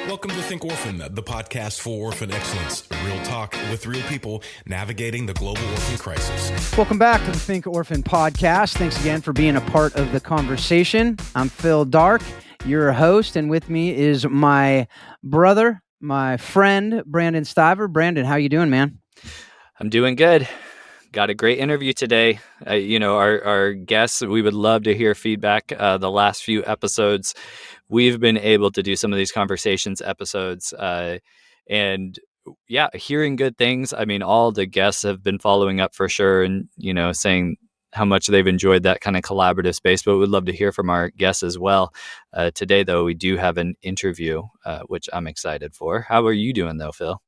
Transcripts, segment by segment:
Welcome to Think Orphan, the podcast for orphan excellence. Real talk with real people navigating the global orphan crisis. Welcome back to the Think Orphan podcast. Thanks again for being a part of the conversation. I'm Phil Dark, your host, and with me is my brother, my friend, Brandon Stiver. Brandon, how you doing, man? I'm doing good. Got a great interview today. Our guests, we would love to hear feedback. The last few episodes, we've been able to do some of these conversations episodes. Hearing good things. I mean, all the guests have been following up for sure and, saying how much they've enjoyed that kind of collaborative space, but we'd love to hear from our guests as well. Today, though, we do have an interview, which I'm excited for. How are you doing, though, Phil?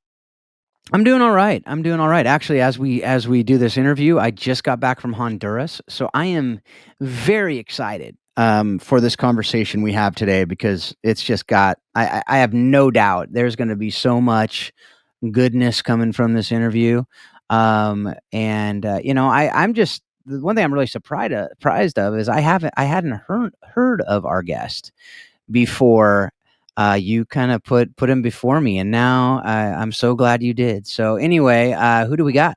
I'm doing all right. Actually, as we do this interview, I just got back from Honduras, so I am very excited for this conversation we have today because it's just got. I have no doubt there's going to be so much goodness coming from this interview, I'm just the one thing I'm really surprised of is I hadn't heard of our guest before. You kind of put him before me, and now I'm so glad you did. So anyway, who do we got?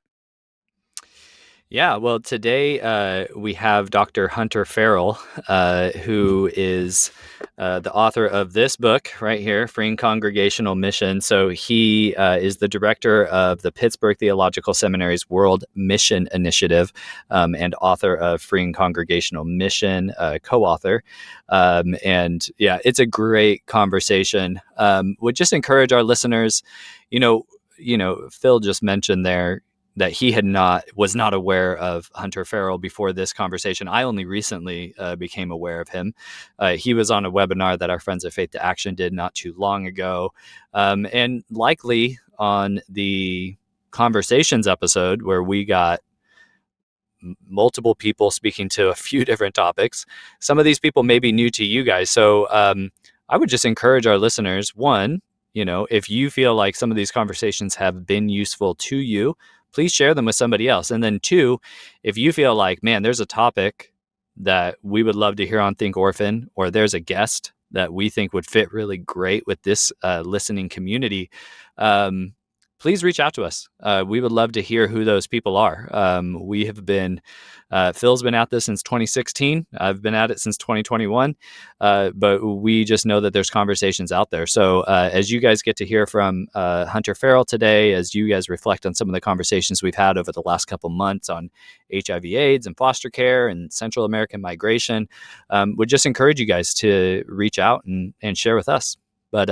Yeah, well, today we have Dr. Hunter Farrell, who is the author of this book right here, Freeing Congregational Mission. So he is the director of the Pittsburgh Theological Seminary's World Mission Initiative and author of Freeing Congregational Mission, co-author. It's a great conversation. Would just encourage our listeners, Phil just mentioned there that he was not aware of Hunter Farrell before this conversation. I only recently became aware of him. He was on a webinar that our friends at Faith to Action did not too long ago. And likely on the conversations episode where we got multiple people speaking to a few different topics, some of these people may be new to you guys. So I would just encourage our listeners, one, if you feel like some of these conversations have been useful to you, please share them with somebody else. And then two, if you feel like, man, there's a topic that we would love to hear on Think Orphan, or there's a guest that we think would fit really great with this listening community, please reach out to us. We would love to hear who those people are. We have been, Phil's been at this since 2016. I've been at it since 2021. But we just know that there's conversations out there. So as you guys get to hear from Hunter Farrell today, as you guys reflect on some of the conversations we've had over the last couple months on HIV/AIDS and foster care and Central American migration, would just encourage you guys to reach out and share with us. But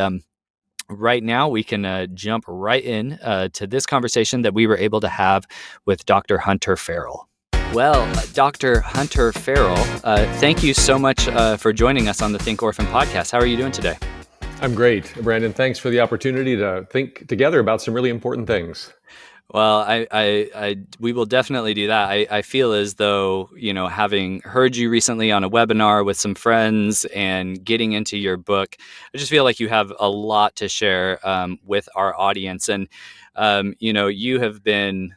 right now, we can jump right in to this conversation that we were able to have with Dr. Hunter Farrell. Well, Dr. Hunter Farrell, thank you so much for joining us on the Think Orphan podcast. How are you doing today? I'm great, Brandon. Thanks for the opportunity to think together about some really important things. Well, we will definitely do that. I feel as though, having heard you recently on a webinar with some friends and getting into your book, I just feel like you have a lot to share with our audience. And, you have been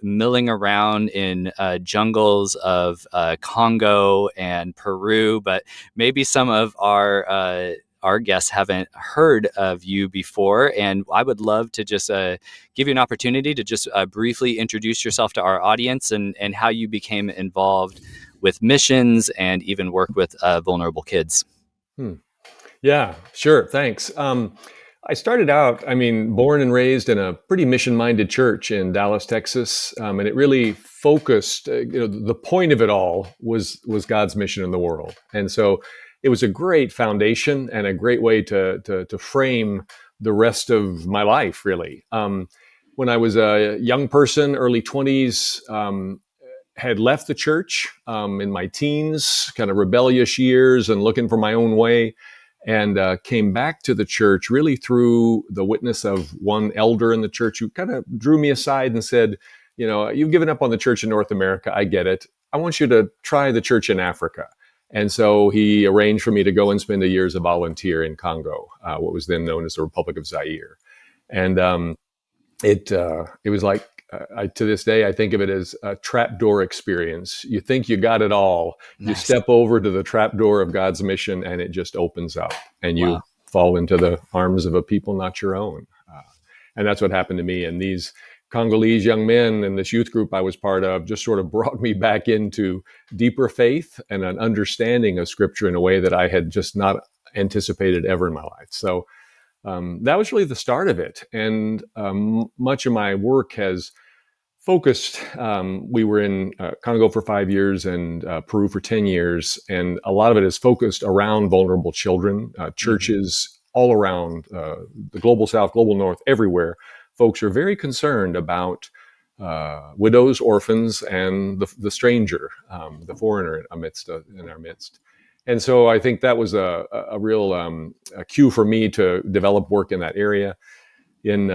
milling around in jungles of Congo and Peru, but maybe some of our guests haven't heard of you before, and I would love to just give you an opportunity to just briefly introduce yourself to our audience and how you became involved with missions and even work with vulnerable kids. Yeah, sure. Thanks. I started out, born and raised in a pretty mission-minded church in Dallas, Texas, and it really focused, the point of it all was God's mission in the world. And so it was a great foundation and a great way to frame the rest of my life, really. When I was a young person, early 20s, had left the church in my teens, kind of rebellious years and looking for my own way, and came back to the church really through the witness of one elder in the church who kind of drew me aside and said, you've given up on the church in North America. I get it. I want you to try the church in Africa. And so he arranged for me to go and spend a year as a volunteer in Congo, what was then known as the Republic of Zaire. And it was like, to this day, I think of it as a trapdoor experience. You think you got it all. Nice. You step over to the trapdoor of God's mission and it just opens up. And fall into the arms of a people not your own. And that's what happened to me. And these Congolese young men and this youth group I was part of just sort of brought me back into deeper faith and an understanding of Scripture in a way that I had just not anticipated ever in my life. So that was really the start of it. And much of my work has focused. We were in Congo for 5 years and Peru for 10 years. And a lot of it is focused around vulnerable children, churches all around the global South, global North, everywhere. Folks are very concerned about widows, orphans, and the stranger, the foreigner in our midst. And so I think that was a real a cue for me to develop work in that area. In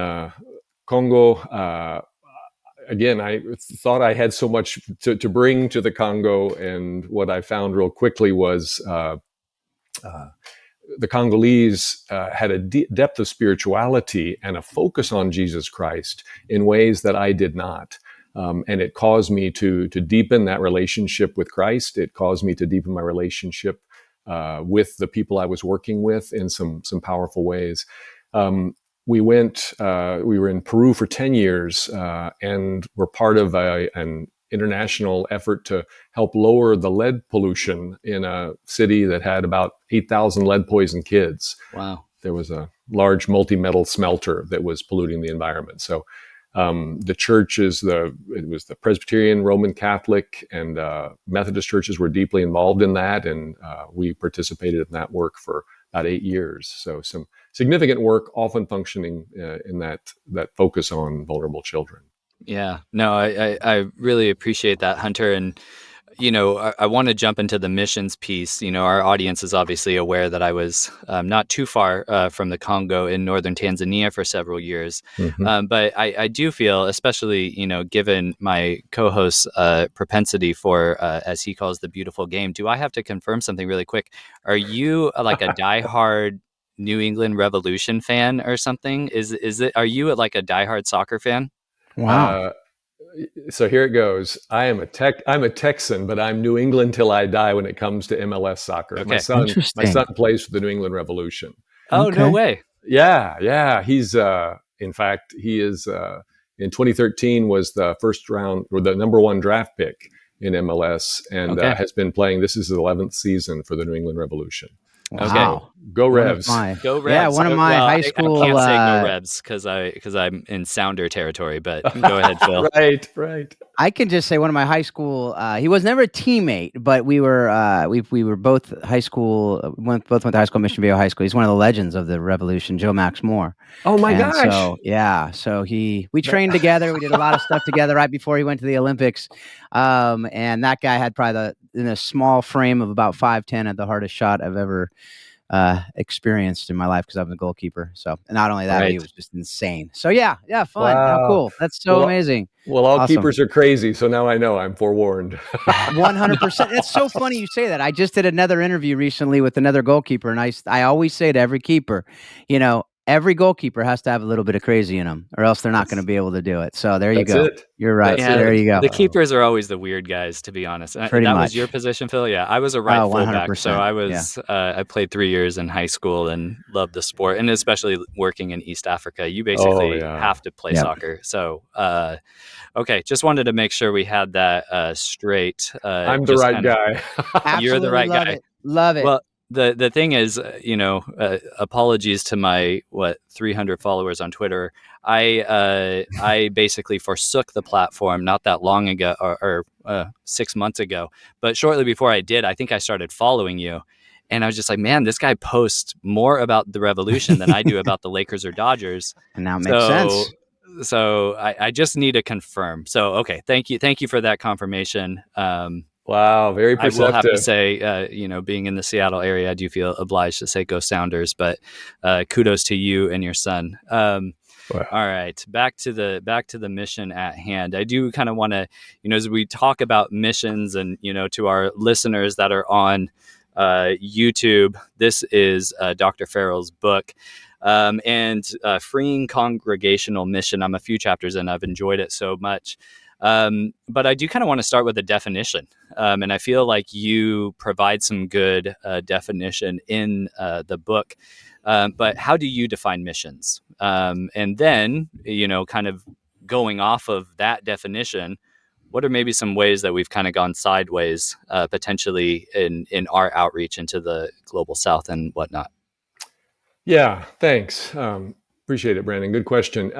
Congo, again, I thought I had so much to bring to the Congo, and what I found real quickly was the Congolese had a depth of spirituality and a focus on Jesus Christ in ways that I did not. And it caused me to deepen that relationship with Christ. It caused me to deepen my relationship with the people I was working with in some powerful ways. We were in Peru for 10 years and were part of an international effort to help lower the lead pollution in a city that had about 8,000 lead poisoned kids. Wow. There was a large multi-metal smelter that was polluting the environment. So the churches, it was the Presbyterian, Roman Catholic, and Methodist churches were deeply involved in that. And we participated in that work for about 8 years. So some significant work, often functioning in that focus on vulnerable children. Yeah, no, I really appreciate that, Hunter. And, I want to jump into the missions piece. Our audience is obviously aware that I was not too far from the Congo in northern Tanzania for several years. Mm-hmm. But I do feel, especially, given my co-host's propensity for, as he calls, the beautiful game, do I have to confirm something really quick? Are you like a diehard New England Revolution fan or something? Are you like a diehard soccer fan? Wow. So here it goes. I'm a Texan, but I'm New England till I die when it comes to MLS soccer. Okay. My son Interesting. plays for the New England Revolution. Oh, Okay. no way. Yeah. He's in fact, he is in 2013 was the first round or the number one draft pick in MLS, and Okay. has been playing. This is his 11th season for the New England Revolution. Wow. Go Revs. Go Rebs. Yeah, one of my high school. I can't say go Rebs because I'm in Sounder territory. But go ahead, Phil. Right. I can just say one of my high school. He was never a teammate, but we were both high school. Both went to high school, Mission Viejo High School. He's one of the legends of the Revolution, Joe Max Moore. Oh my And gosh! So yeah, so we trained together. We did a lot of stuff together right before he went to the Olympics. And that guy had probably in a small frame of about 5'10" had the hardest shot I've ever experienced in my life because I'm the goalkeeper. So, and not only that, Right. he was just insane. So yeah, fun. Wow. How cool. That's so amazing. Well, all Awesome. keepers are crazy, so now I know. I'm forewarned. 100%. It's so funny you say that. I just did another interview recently with another goalkeeper, and I always say to every keeper, every goalkeeper has to have a little bit of crazy in them, or else they're not going to be able to do it. So there you That's go. it. You're right. Yeah, There you go. The keepers are always the weird guys, to be honest. Pretty that much. was your position, Phil? Yeah, I was a right fullback. 100%. So I was. I played 3 years in high school and loved the sport, and especially working in East Africa, you basically have to play soccer. So, okay, just wanted to make sure we had that straight. I'm the right guy. You're the right guy. Love it. Well, the thing is, apologies to my 300 followers on Twitter. I basically forsook the platform not that long ago, or 6 months ago. But shortly before I did, I think I started following you, and I was just like, man, this guy posts more about the Revolution than I do about the Lakers or Dodgers. And now it makes sense. So I just need to confirm. So okay, thank you for that confirmation. Wow, very perceptive. I will have to say, being in the Seattle area, I do feel obliged to say go Sounders, but kudos to you and your son. Wow. All right, back to the mission at hand. I do kind of want to, as we talk about missions and, to our listeners that are on YouTube, this is Dr. Farrell's book. And Freeing Congregational Mission. I'm a few chapters in. I've enjoyed it so much. But I do kind of want to start with a definition. And I feel like you provide some good definition in the book. But how do you define missions? And then, kind of going off of that definition, what are maybe some ways that we've kind of gone sideways potentially in our outreach into the global South and whatnot? Yeah, thanks. Appreciate it, Brandon. Good question.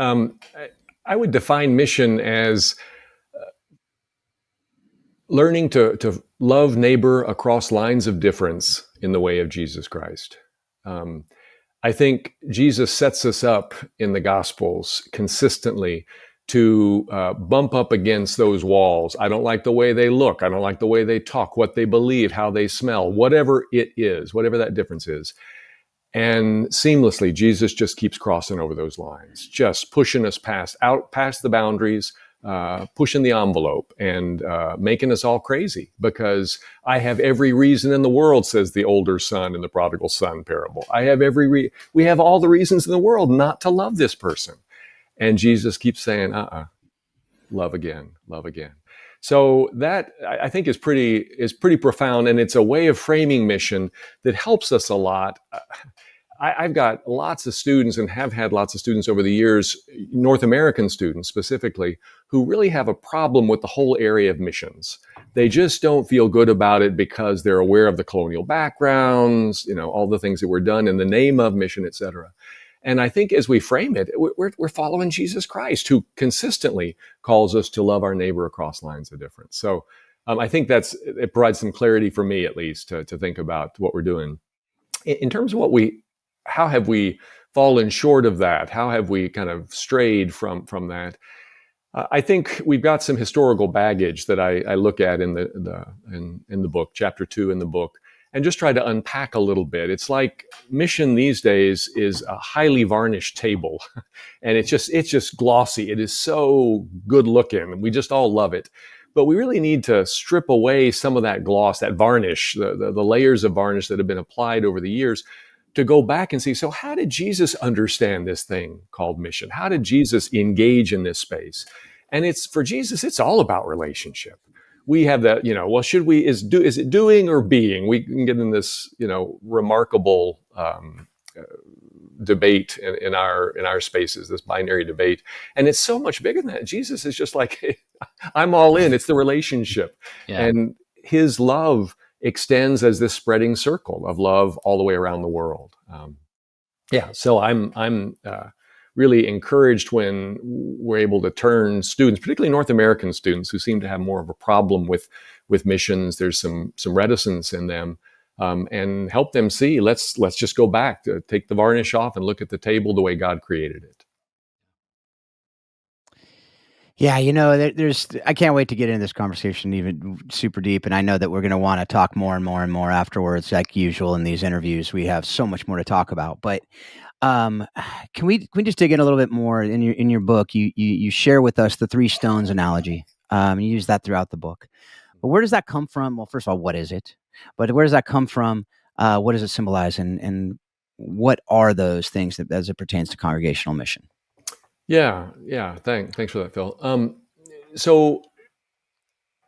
I would define mission as learning to love neighbor across lines of difference in the way of Jesus Christ. I think Jesus sets us up in the Gospels consistently to bump up against those walls. I don't like the way they look. I don't like the way they talk, what they believe, how they smell, whatever it is, whatever that difference is. And seamlessly, Jesus just keeps crossing over those lines, just pushing us past the boundaries, pushing the envelope, and making us all crazy. Because I have every reason in the world, says the older son in the prodigal son parable. We have all the reasons in the world not to love this person. And Jesus keeps saying, love again, love again. So that, I think, is pretty profound, and it's a way of framing mission that helps us a lot. I've got lots of students, and have had lots of students over the years, North American students specifically, who really have a problem with the whole area of missions. They just don't feel good about it because they're aware of the colonial backgrounds, all the things that were done in the name of mission, et cetera. And I think as we frame it, we're following Jesus Christ, who consistently calls us to love our neighbor across lines of difference. So I think it provides some clarity for me, at least, to think about what we're doing. In terms of how have we fallen short of that? How have we kind of strayed from that? I think we've got some historical baggage that I look at in the book, chapter 2 in the book, and just try to unpack a little bit. It's like mission these days is a highly varnished table, and it's just glossy. It is so good looking. We just all love it. But we really need to strip away some of that gloss, that varnish, the layers of varnish that have been applied over the years, to go back and see, so how did Jesus understand this thing called mission? How did Jesus engage in this space? And for Jesus, it's all about relationship. We have that, is it doing or being? We can get in this, remarkable debate in our spaces, this binary debate. And it's so much bigger than that. Jesus is just like, hey, I'm all in. It's the relationship. Yeah. And his love extends as this spreading circle of love all the way around the world. So I'm really encouraged when we're able to turn students, particularly North American students, who seem to have more of a problem with missions. There's some reticence in them, and help them see. Let's just go back to take the varnish off and look at the table the way God created it. Yeah, I can't wait to get into this conversation even super deep. And I know that we're going to want to talk more and more and more afterwards, like usual in these interviews. We have so much more to talk about. But can we just dig in a little bit more? In your book, you share with us the 3 stones analogy. You use that throughout the book. But where does that come from? Well, first of all, what is it? But where does that come from? What does it symbolize? And what are those things as it pertains to congregational mission? Yeah. Thanks for that, Phil. So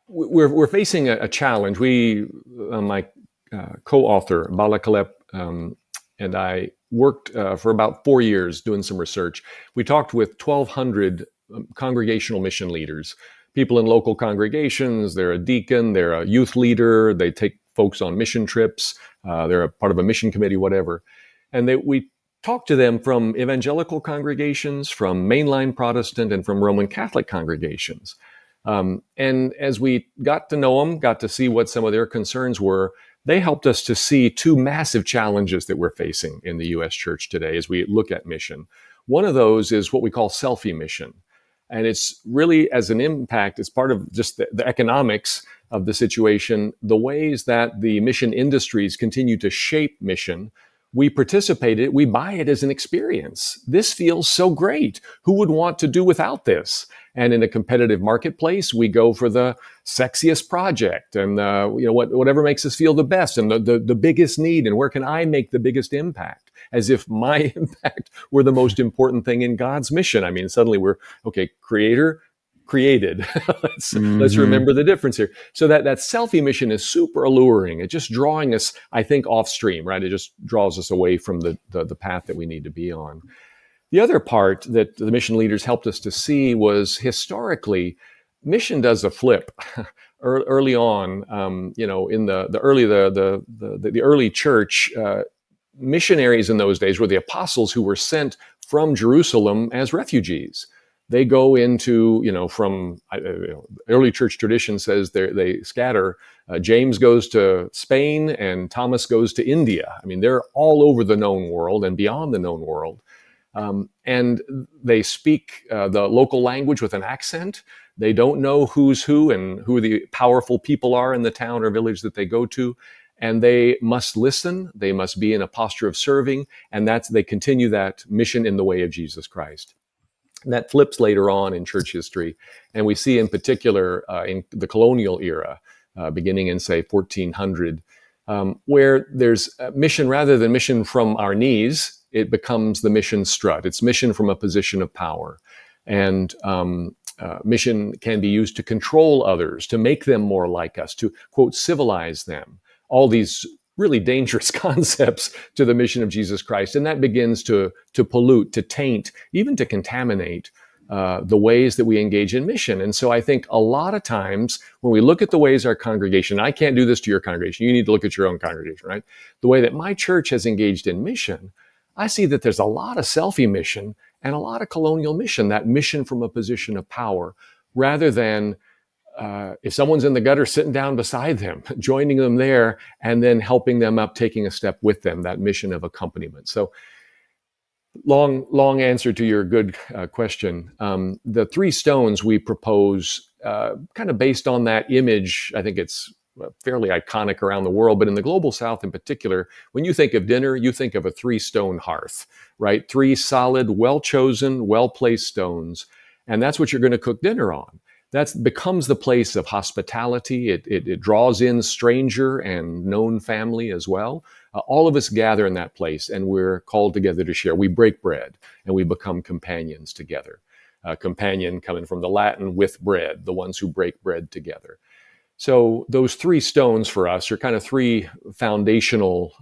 we're facing a challenge. My co-author Bala Kalep and I worked for about 4 years doing some research. We talked with 1,200 congregational mission leaders, people in local congregations. They're a deacon, they're a youth leader, they take folks on mission trips, they're a part of a mission committee, whatever. And we talked to them from evangelical congregations, from mainline Protestant, and from Roman Catholic congregations. And as we got to know them, got to see what some of their concerns were, they helped us to see 2 massive challenges that we're facing in the U.S. church today as we look at mission. One of those is what we call selfie mission. And it's really, as an impact, it's part of just the economics of the situation, the ways that the mission industries continue to shape mission. We participate in it, we buy it as an experience. This feels so great. Who would want to do without this? And in a competitive marketplace, we go for the sexiest project and whatever makes us feel the best and the biggest need, and where can I make the biggest impact? As if my impact were the most important thing in God's mission. I mean, suddenly we're, okay, creator, created. Let's remember the difference here. So that selfie mission is super alluring. It's just drawing us, I think, off stream, right? It just draws us away from the path that we need to be on. The other part that the mission leaders helped us to see was historically, mission does a flip. Early on, in the early church, missionaries in those days were the apostles who were sent from Jerusalem as refugees. They go into, early church tradition says they scatter. James goes to Spain and Thomas goes to India. I mean, they're all over the known world and beyond the known world. And they speak the local language with an accent. They don't know who's who and who the powerful people are in the town or village that they go to. And they must listen. They must be in a posture of serving. And they continue that mission in the way of Jesus Christ. And that flips later on in church history. And we see in particular in the colonial era, beginning in, say, 1400, where there's mission rather than mission from our knees. It becomes the mission strut. It's mission from a position of power. And mission can be used to control others, to make them more like us, to, quote, civilize them. All these really dangerous concepts to the mission of Jesus Christ. And that begins to pollute, to taint, even to contaminate the ways that we engage in mission. And so I think a lot of times when we look at the ways our congregation, I can't do this to your congregation, you need to look at your own congregation, right? The way that my church has engaged in mission, I see that there's a lot of selfie mission and a lot of colonial mission, that mission from a position of power, rather than if someone's in the gutter, sitting down beside them, joining them there, and then helping them up, taking a step with them, that mission of accompaniment. So long answer to your good question. The 3 stones we propose, kind of based on that image, I think it's fairly iconic around the world, but in the global South in particular, when you think of dinner, you think of a 3-stone hearth, right? 3 solid, well-chosen, well-placed stones. And that's what you're going to cook dinner on. That becomes the place of hospitality. It draws in stranger and known family as well. All of us gather in that place, and we're called together to share. We break bread, and we become companions together. Companion coming from the Latin, with bread, the ones who break bread together. So those 3 stones for us are kind of 3 foundational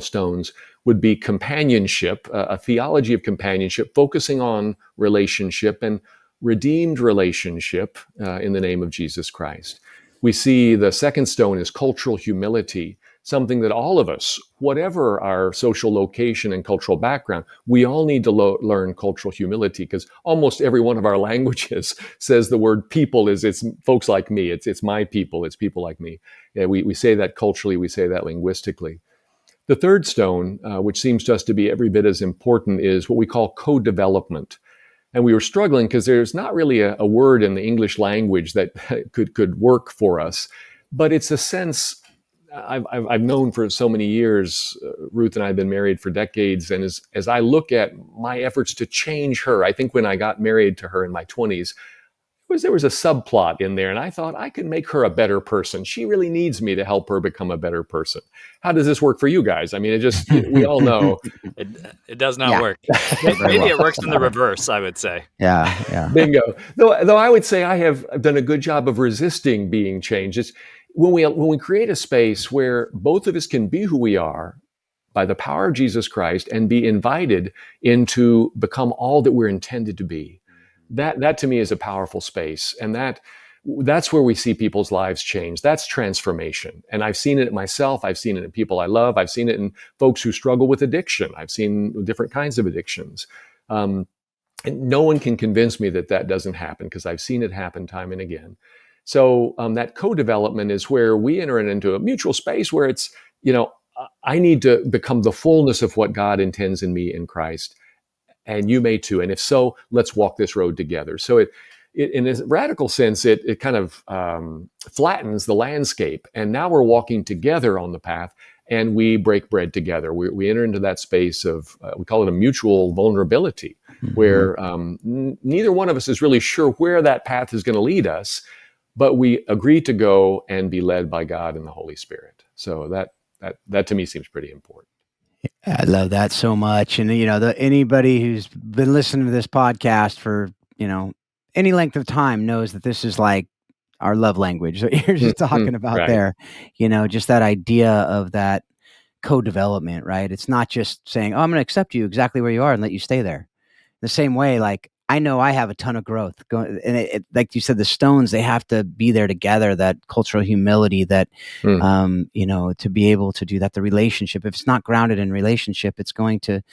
stones. Would be companionship, a theology of companionship, focusing on relationship and redeemed relationship in the name of Jesus Christ. We see the second stone is cultural humility, something that all of us, whatever our social location and cultural background, we all need to learn cultural humility, because almost every one of our languages says the word people it's folks like me, it's my people, it's people like me. Yeah, we say that culturally, we say that linguistically. The third stone, which seems to us to be every bit as important, is what we call co-development. And we were struggling because there's not really a word in the English language that could work for us. But it's a sense I've known for so many years. Ruth and I have been married for decades. And as I look at my efforts to change her, I think when I got married to her in my 20s, there was a subplot in there. And I thought, I can make her a better person. She really needs me to help her become a better person. How does this work for you guys? I mean, we all know. It does not work. Maybe it works in the reverse, I would say. Yeah. Bingo. Though I would say I have done a good job of resisting being changed. It's when we create a space where both of us can be who we are by the power of Jesus Christ and be invited into become all that we're intended to be. That to me is a powerful space. And that's where we see people's lives change. That's transformation. And I've seen it in myself. I've seen it in people I love. I've seen it in folks who struggle with addiction. I've seen different kinds of addictions. And no one can convince me that doesn't happen, because I've seen it happen time and again. So that co-development is where we enter into a mutual space where it's, I need to become the fullness of what God intends in me in Christ. And you may too. And if so, let's walk this road together. So it in a radical sense, it kind of flattens the landscape. And now we're walking together on the path, and we break bread together. We enter into that space of, we call it a mutual vulnerability, where neither one of us is really sure where that path is going to lead us, but we agree to go and be led by God and the Holy Spirit. So that to me seems pretty important. I love that so much. And, anybody who's been listening to this podcast for, any length of time knows that this is like our love language that you're just talking about Right. there. Just that idea of that co-development, right? It's not just saying, "Oh, I'm going to accept you exactly where you are and let you stay there." The same way, like I know I have a ton of growth going, and like you said, the stones, they have to be there together. That cultural humility, that to be able to do that. The relationship, if it's not grounded in relationship, it's going to,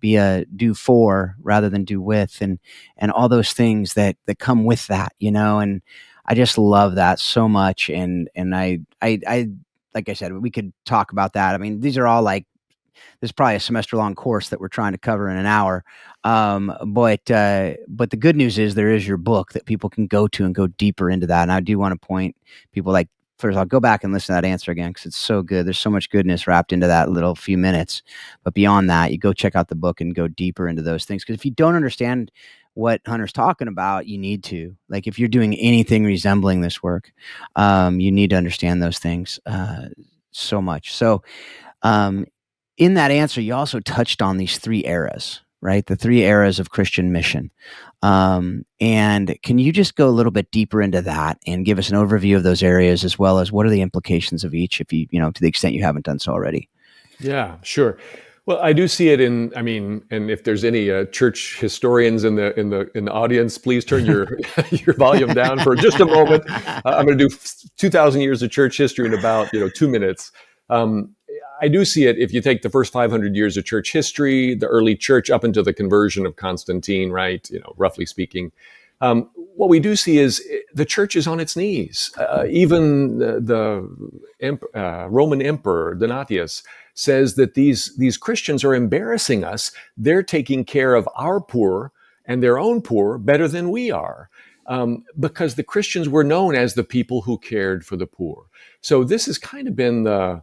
be a do for rather than do with, and all those things that come with that, and I just love that so much, and I like I said, we could talk about that. I mean, these are all like, there's probably a semester long course that we're trying to cover in an hour. But the good news is there is your book that people can go to and go deeper into that. And I do want to point people, like, first I'll go back and listen to that answer again, because it's so good. There's so much goodness wrapped into that little few minutes. But beyond that, you go check out the book and go deeper into those things. Because if you don't understand what Hunter's talking about, you need to. Like, if you're doing anything resembling this work, you need to understand those things so much. So in that answer, you also touched on these three eras, right? The three eras of Christian mission. And can you just go a little bit deeper into that and give us an overview of those areas, as well as what are the implications of each, if you, to the extent you haven't done so already? Yeah, sure. Well, I do see it and if there's any church historians in the audience, please turn your your volume down for just a moment. I'm going to do 2,000 years of church history in about 2 minutes. I do see it if you take the first 500 years of church history, the early church up into the conversion of Constantine, right? Roughly speaking. What we do see is the church is on its knees. Even the Roman Emperor Donatius says that these Christians are embarrassing us. They're taking care of our poor and their own poor better than we are, because the Christians were known as the people who cared for the poor. So this has kind of been the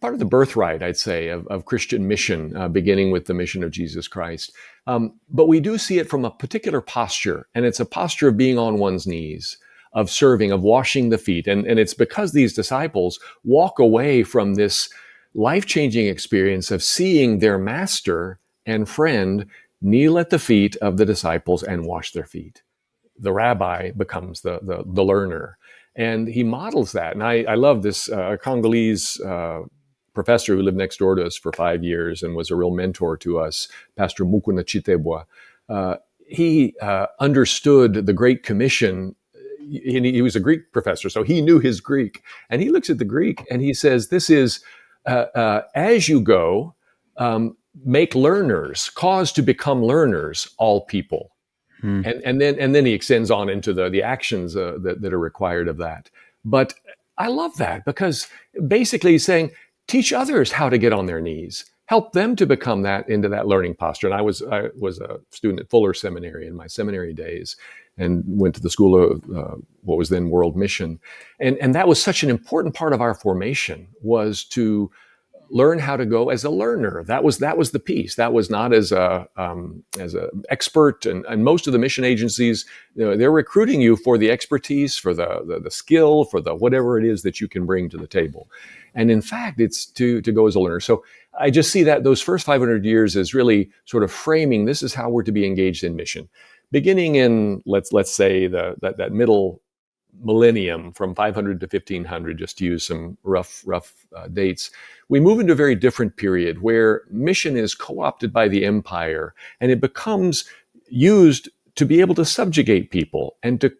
part of the birthright, I'd say, of Christian mission, beginning with the mission of Jesus Christ. But we do see it from a particular posture, and it's a posture of being on one's knees, of serving, of washing the feet. And it's because these disciples walk away from this life-changing experience of seeing their master and friend kneel at the feet of the disciples and wash their feet. The rabbi becomes the learner. And he models that. And I love this Congolese professor who lived next door to us for 5 years and was a real mentor to us, Pastor Mukuna Chitebwa. He understood the Great Commission. He was a Greek professor, so he knew his Greek. And he looks at the Greek and he says, this is, as you go, make learners, cause to become learners, all people. And then he extends on into the actions that are required of that. But I love that, because basically he's saying, teach others how to get on their knees, help them to become that, into that learning posture. And I was a student at Fuller Seminary in my seminary days, and went to the school of what was then World Mission, and that was such an important part of our formation, was to learn how to go as a learner. That was the piece. That was not as a expert. And most of the mission agencies, they're recruiting you for the expertise, for the skill, for the whatever it is that you can bring to the table. And in fact, it's to go as a learner. So I just see that those first 500 years as really sort of framing, this is how we're to be engaged in mission. Beginning in, let's say, that middle millennium from 500 to 1500, just to use some rough dates, we move into a very different period where mission is co-opted by the empire, and it becomes used to be able to subjugate people and to,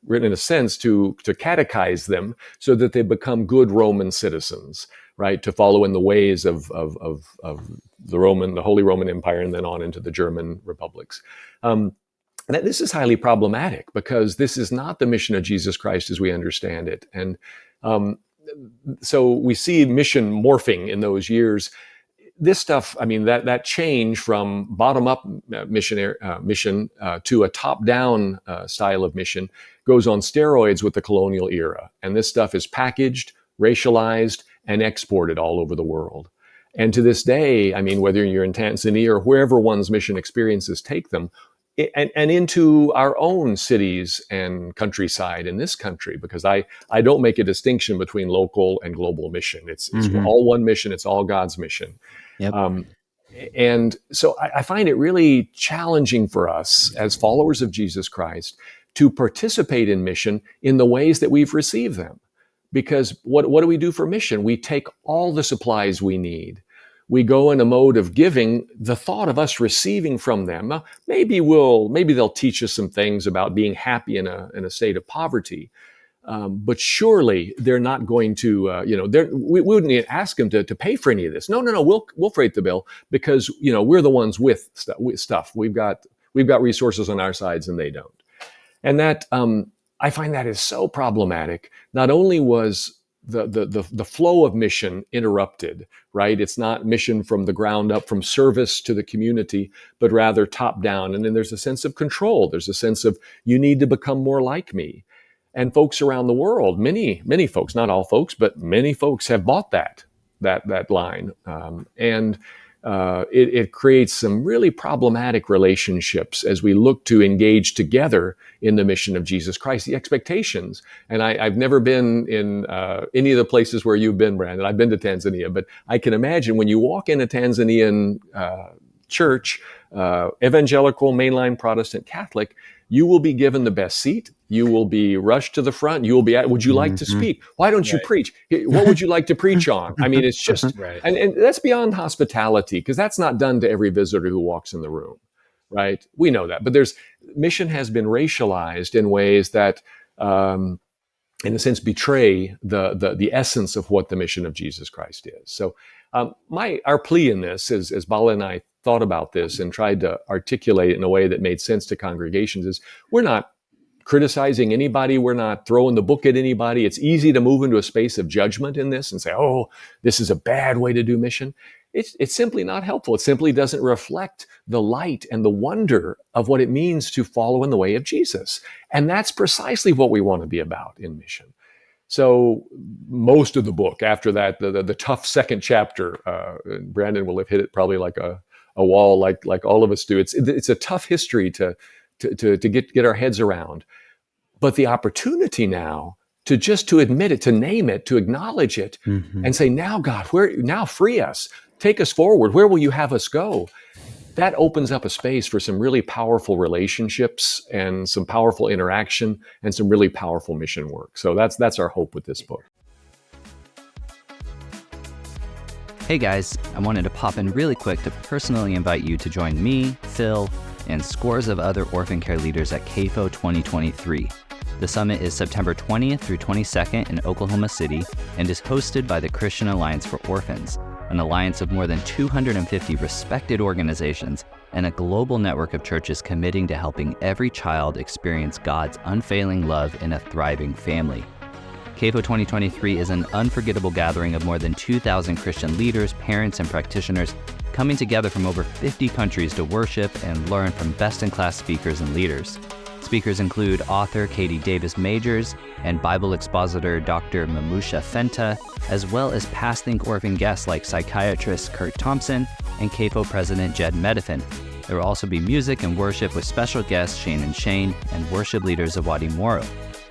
in a sense, to catechize them so that they become good Roman citizens, right? To follow in the ways of the Holy Roman Empire, and then on into the German republics. And this is highly problematic, because this is not the mission of Jesus Christ as we understand it. And so we see mission morphing in those years. This stuff, I mean, that change from bottom-up mission to a top-down style of mission goes on steroids with the colonial era. And this stuff is packaged, racialized, and exported all over the world. And to this day, I mean, whether you're in Tanzania or wherever one's mission experiences take them, and into our own cities and countryside in this country, because I don't make a distinction between local and global mission. It's all one mission. It's all God's mission. Yep. And so I find it really challenging for us as followers of Jesus Christ to participate in mission in the ways that we've received them. Because what do we do for mission? We take all the supplies we need. We go in a mode of giving. The thought of us receiving from them, maybe they'll teach us some things about being happy in a state of poverty. But surely they're not going to, we wouldn't ask them to pay for any of this. No, we'll freight the bill because, we're the ones with stuff. We've got resources on our sides and they don't. And that, I find that is so problematic. Not only was the flow of mission interrupted, right? It's not mission from the ground up, from service to the community, but rather top down. And then there's a sense of control. There's a sense of, you need to become more like me. And folks around the world, many folks, not all folks, but many folks have bought that line. It creates some really problematic relationships as we look to engage together in the mission of Jesus Christ, the expectations. And I've never been in any of the places where you've been, Brandon. I've been to Tanzania, but I can imagine when you walk in a Tanzanian church, evangelical, mainline Protestant Catholic, you will be given the best seat. You will be rushed to the front. You will be would you like to speak? Why don't you preach? What would you like to preach on? I mean, it's just, and that's beyond hospitality, because that's not done to every visitor who walks in the room, right? We know that. But mission has been racialized in ways that, in a sense, betray the essence of what the mission of Jesus Christ is. So our plea in this, as Bala and I thought about this and tried to articulate it in a way that made sense to congregations, is we're not criticizing anybody. We're not throwing the book at anybody. It's easy to move into a space of judgment in this and say, oh, this is a bad way to do mission. It's simply not helpful. It simply doesn't reflect the light and the wonder of what it means to follow in the way of Jesus. And that's precisely what we want to be about in mission. So most of the book, after that, the tough second chapter, Brandon will have hit it probably like a wall, like all of us do. It's a tough history to get our heads around. But the opportunity now to admit it, to name it, to acknowledge it, and say, now God, now free us, take us forward. Where will you have us go? That opens up a space for some really powerful relationships and some powerful interaction and some really powerful mission work. So that's our hope with this book. Hey guys, I wanted to pop in really quick to personally invite you to join me, Phil, and scores of other orphan care leaders at CAFO 2023. The summit is September 20th through 22nd in Oklahoma City and is hosted by the Christian Alliance for Orphans, an alliance of more than 250 respected organizations and a global network of churches committing to helping every child experience God's unfailing love in a thriving family. CAFO 2023 is an unforgettable gathering of more than 2,000 Christian leaders, parents, and practitioners coming together from over 50 countries to worship and learn from best-in-class speakers and leaders. Speakers include author Katie Davis Majors and Bible expositor Dr. Mamusha Fenta, as well as past Think Orphan guests like psychiatrist Kurt Thompson and CAFO president Jed Medifin. There will also be music and worship with special guests Shane and Shane and worship leaders of Wadi Moro.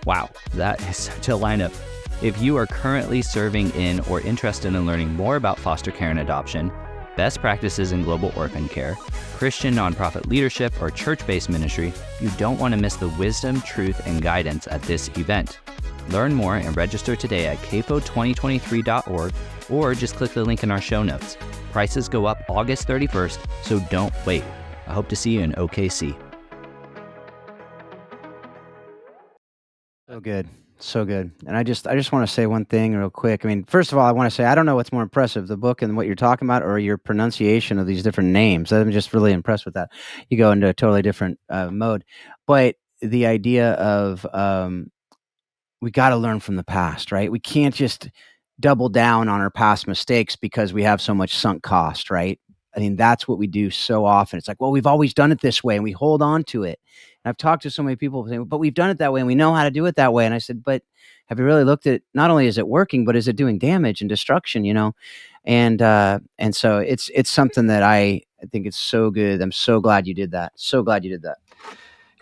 Wow, that is such a lineup. If you are currently serving in or interested in learning more about foster care and adoption, best practices in global orphan care, Christian nonprofit leadership, or church-based ministry, you don't want to miss the wisdom, truth, and guidance at this event. Learn more and register today at cafo2023.org or just click the link in our show notes. Prices go up August 31st, so don't wait. I hope to see you in OKC. So good. And I just want to say one thing real quick. I mean, first of all, I want to say I don't know what's more impressive, the book and what you're talking about, or your pronunciation of these different names. I'm just really impressed with that. You go into a totally different mode. But the idea of we got to learn from the past, right? We can't just double down on our past mistakes because we have so much sunk cost, right? I mean, that's what we do so often. It's like, well, we've always done it this way, and we hold on to it. And I've talked to so many people saying, but we've done it that way, and we know how to do it that way. And I said, but have you really looked at, not only is it working, but is it doing damage and destruction, And so it's something that I think it's so good. I'm so glad you did that. So glad you did that.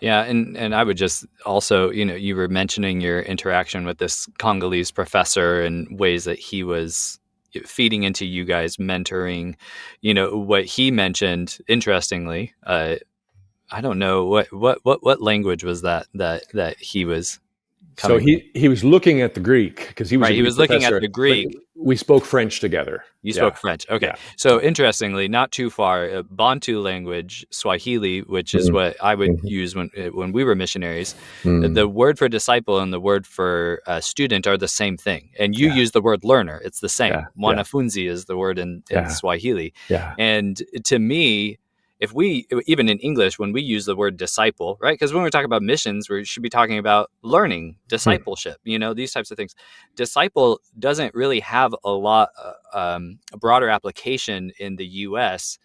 Yeah, and I would just also, you were mentioning your interaction with this Congolese professor and ways that he was feeding into you guys mentoring, what he mentioned, interestingly, I don't know what language was that he was So coming. he was looking at the Greek because he was Right. a He Greek was looking at professor, the but Greek. we spoke French together. You Yeah. spoke French. Okay. Yeah. So interestingly, not too far, Bantu language, Swahili, which is what I would use when we were missionaries. The word for disciple and the word for student are the same thing. And you use the word learner. It's the same. Mwanafunzi is the word in Swahili. Yeah. And to me, if we, even in English, when we use the word disciple, right? Because when we're talking about missions, we should be talking about learning, discipleship, these types of things. Disciple doesn't really have a broader application in the US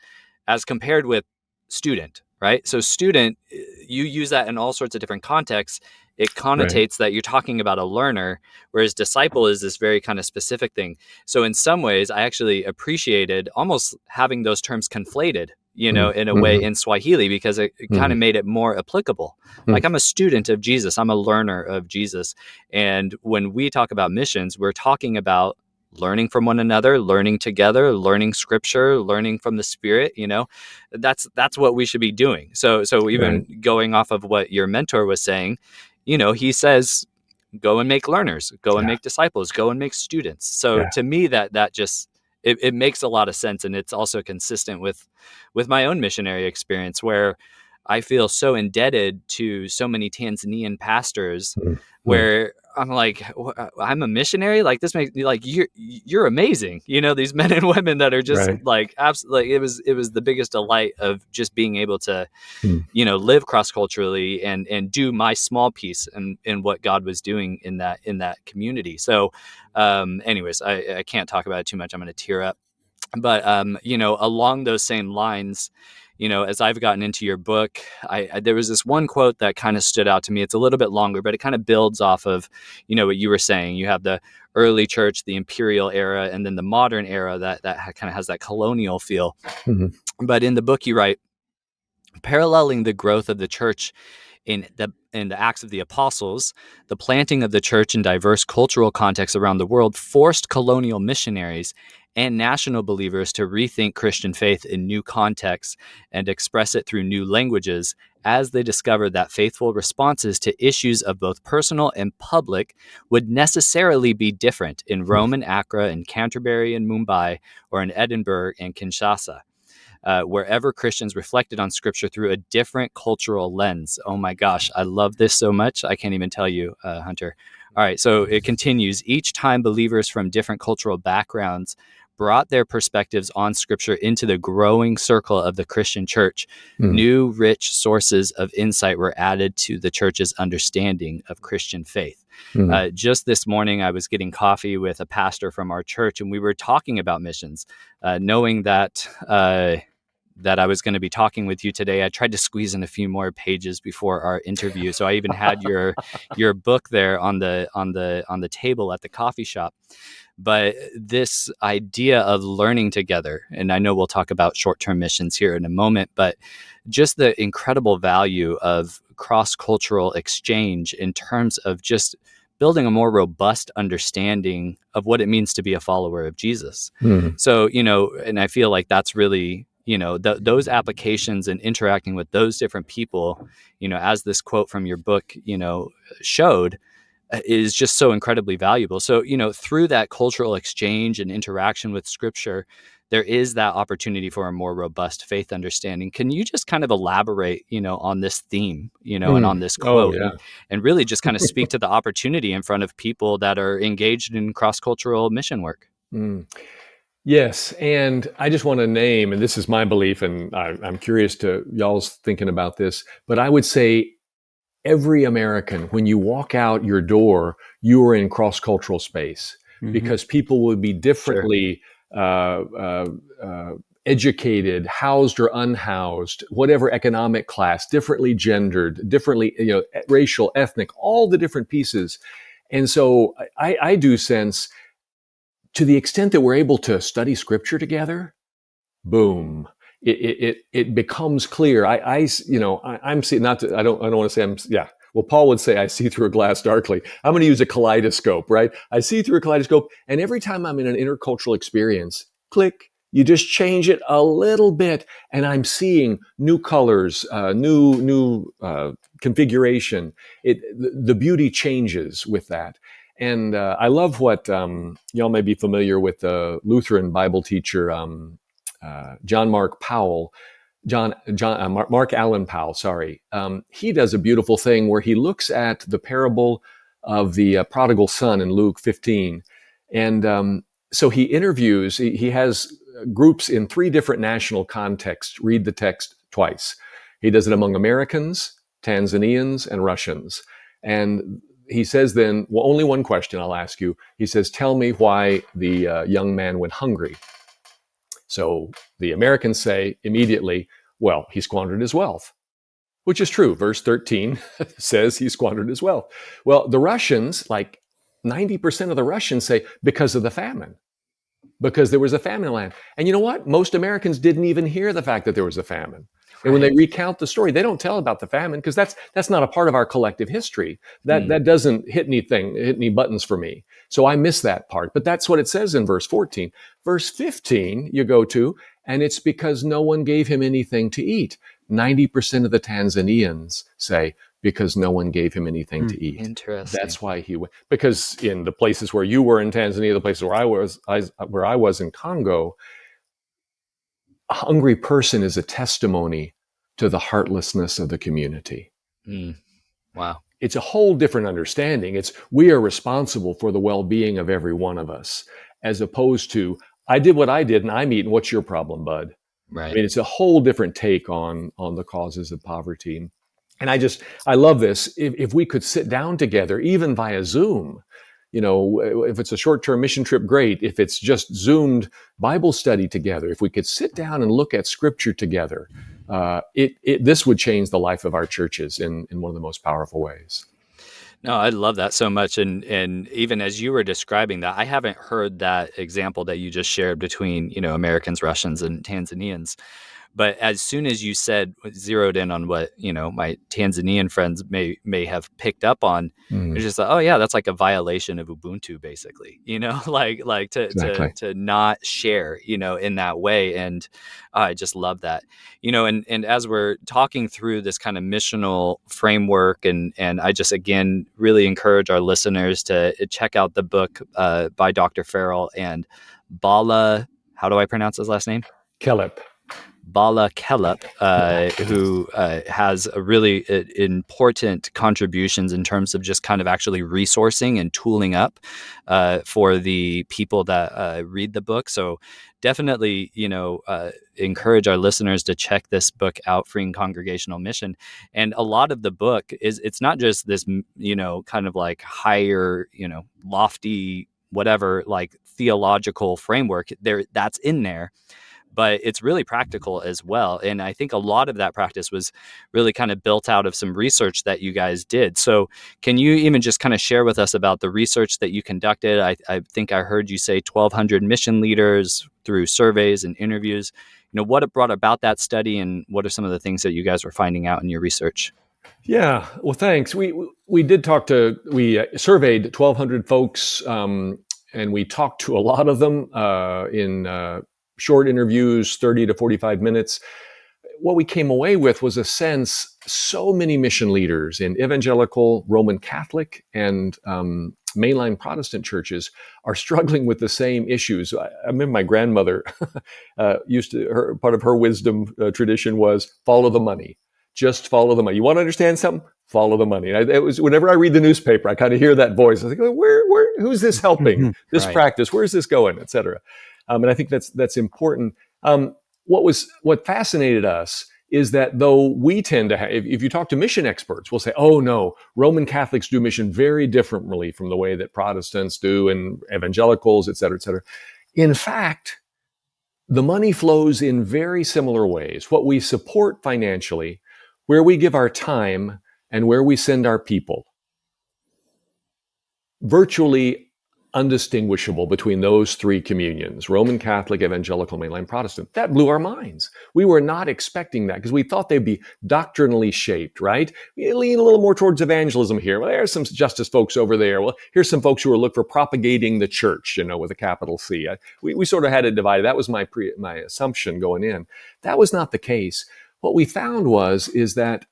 as compared with student, right? So student, you use that in all sorts of different contexts. It connotates that you're talking about a learner, whereas disciple is this very kind of specific thing. So in some ways, I actually appreciated almost having those terms conflated, in a way in Swahili, because it kind of made it more applicable. Like, I'm a student of Jesus. I'm a learner of Jesus. And when we talk about missions, we're talking about learning from one another, learning together, learning scripture, learning from the Spirit. That's what we should be doing. So even going off of what your mentor was saying, he says, go and make learners, go and make disciples, go and make students. So to me, that just, it makes a lot of sense. And it's also consistent with my own missionary experience, where I feel so indebted to so many Tanzanian pastors where I'm like, I'm a missionary. Like, this makes me like, you're amazing. These men and women that are just like, absolutely. It was the biggest delight of just being able to, live cross-culturally and do my small piece in what God was doing in that community. So, anyways, I can't talk about it too much. I'm going to tear up, but, along those same lines, as I've gotten into your book, there was this one quote that kind of stood out to me. It's a little bit longer, but it kind of builds off of, what you were saying. You have the early church, the imperial era, and then the modern era that kind of has that colonial feel. But in the book you write, paralleling the growth of the church in the Acts of the Apostles, the planting of the church in diverse cultural contexts around the world forced colonial missionaries and national believers to rethink Christian faith in new contexts and express it through new languages, as they discovered that faithful responses to issues of both personal and public would necessarily be different in Rome and Accra, in Canterbury and Mumbai, or in Edinburgh and Kinshasa. Wherever Christians reflected on scripture through a different cultural lens. Oh my gosh, I love this so much. I can't even tell you, Hunter. All right, so it continues. Each time believers from different cultural backgrounds brought their perspectives on scripture into the growing circle of the Christian church, new rich sources of insight were added to the church's understanding of Christian faith. Just this morning, I was getting coffee with a pastor from our church, and we were talking about missions, knowing that I was going to be talking with you today. I tried to squeeze in a few more pages before our interview, so I even had your book there on the table at the coffee shop. But this idea of learning together, and I know we'll talk about short-term missions here in a moment, but just the incredible value of cross-cultural exchange in terms of just building a more robust understanding of what it means to be a follower of Jesus. So, and I feel like that's really, those applications and interacting with those different people, as this quote from your book, showed, is just so incredibly valuable. So, through that cultural exchange and interaction with scripture, there is that opportunity for a more robust faith understanding. Can you just kind of elaborate, on this theme, and on this quote, and really just kind of speak to the opportunity in front of people that are engaged in cross-cultural mission work? Yes, and I just want to name, and this is my belief, and I'm curious to y'all's thinking about this, but I would say every American, when you walk out your door, you are in cross-cultural space, because people will be differently educated, housed or unhoused, whatever economic class, differently gendered, differently, racial, ethnic, all the different pieces. And so I do sense, to the extent that we're able to study scripture together, boom, it becomes clear. I'm seeing, I don't want to say Well, Paul would say, I see through a glass darkly. I'm going to use a kaleidoscope, right? I see through a kaleidoscope. And every time I'm in an intercultural experience, click, you just change it a little bit, and I'm seeing new colors, new configuration. The beauty changes with that. And I love what y'all may be familiar with the Lutheran Bible teacher, John Mark Allen Powell, sorry. He does a beautiful thing where he looks at the parable of the prodigal son in Luke 15. And so he interviews, he has groups in 3 different national contexts read the text twice. He does it among Americans, Tanzanians, and Russians. And he says then, well, only one question I'll ask you. He says, tell me why the young man went hungry. So the Americans say immediately, well, he squandered his wealth, which is true. Verse 13 says he squandered his wealth. Well, the Russians, like 90% of the Russians say because of the famine, because there was a famine in the land. And you know what? Most Americans didn't even hear the fact that there was a famine. And when they recount the story, they don't tell about the famine because that's not a part of our collective history. That doesn't hit any buttons for me. So I miss that part. But that's what it says in verse 14. Verse 15, you go to, and it's because no one gave him anything to eat. 90% of the Tanzanians say, because no one gave him anything to eat. Interesting. That's why he went. Because in the places where you were in Tanzania, the places where I was in Congo, a hungry person is a testimony to the heartlessness of the community. Wow. It's a whole different understanding. It's we are responsible for the well-being of every one of us, as opposed to I did what I did and I'm eating. What's your problem, bud? Right. I mean, it's a whole different take on the causes of poverty. And I love this. If we could sit down together, even via Zoom, if it's a short-term mission trip, great. If it's just Zoomed Bible study together, if we could sit down and look at Scripture together, this would change the life of our churches in one of the most powerful ways. No, I love that so much. And even as you were describing that, I haven't heard that example that you just shared between, Americans, Russians, and Tanzanians. But as soon as you zeroed in on what, my Tanzanian friends may have picked up on, it's just like, oh yeah, that's like a violation of Ubuntu, basically, like to not share, in that way. And I just love that, and as we're talking through this kind of missional framework, and I just, again, really encourage our listeners to check out the book by Dr. Farrell and Bala, how do I pronounce his last name? Bala Kelep, who has a really important contributions in terms of just kind of actually resourcing and tooling up for the people that read the book. So definitely, encourage our listeners to check this book out, Freeing Congregational Mission. And a lot of the book it's not just this, kind of like higher, lofty, whatever, like theological framework that's in there. But it's really practical as well. And I think a lot of that practice was really kind of built out of some research that you guys did. So can you even just kind of share with us about the research that you conducted? I think I heard you say 1,200 mission leaders through surveys and interviews. What brought about that study, and what are some of the things that you guys were finding out in your research? Yeah, well, thanks. We surveyed 1,200 folks, and we talked to a lot of them in short interviews, 30 to 45 minutes. What we came away with was a sense so many mission leaders in evangelical, Roman Catholic, and mainline Protestant churches are struggling with the same issues. I remember my grandmother part of her wisdom tradition was follow the money. Just follow the money. You want to understand something? Follow the money. And it was whenever I read the newspaper, I kind of hear that voice. I think, who's this helping? This practice? Where's this going? Et cetera. And I think that's important. What fascinated us is that though we tend to have, if you talk to mission experts, we'll say, oh no, Roman Catholics do mission very differently from the way that Protestants do and evangelicals, et cetera, et cetera. In fact, the money flows in very similar ways. What we support financially, where we give our time, and where we send our people. Virtually undistinguishable between those three communions, Roman Catholic, Evangelical, Mainline Protestant. That blew our minds. We were not expecting that because we thought they'd be doctrinally shaped, right? We lean a little more towards evangelism here. Well, there's some justice folks over there. Well, here's some folks who are looking for propagating the church, with a capital C. We sort of had it divided. That was my assumption going in. That was not the case. What we found is that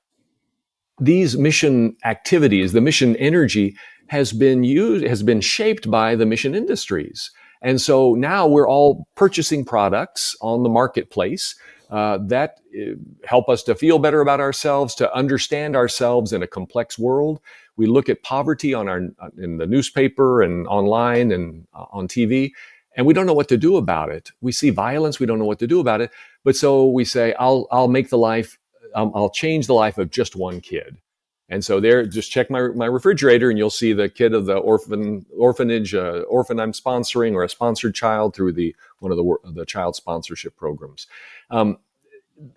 these mission activities, the mission energy, has been shaped by the mission industries. And so now we're all purchasing products on the marketplace that help us to feel better about ourselves, to understand ourselves in a complex world. We look at poverty in the newspaper and online and on TV, and we don't know what to do about it. We see violence, we don't know what to do about it. But so we say, I'll change the life of just one kid. And so just check my refrigerator and you'll see the kid of the orphanage I'm sponsoring, or a sponsored child through one of the child sponsorship programs.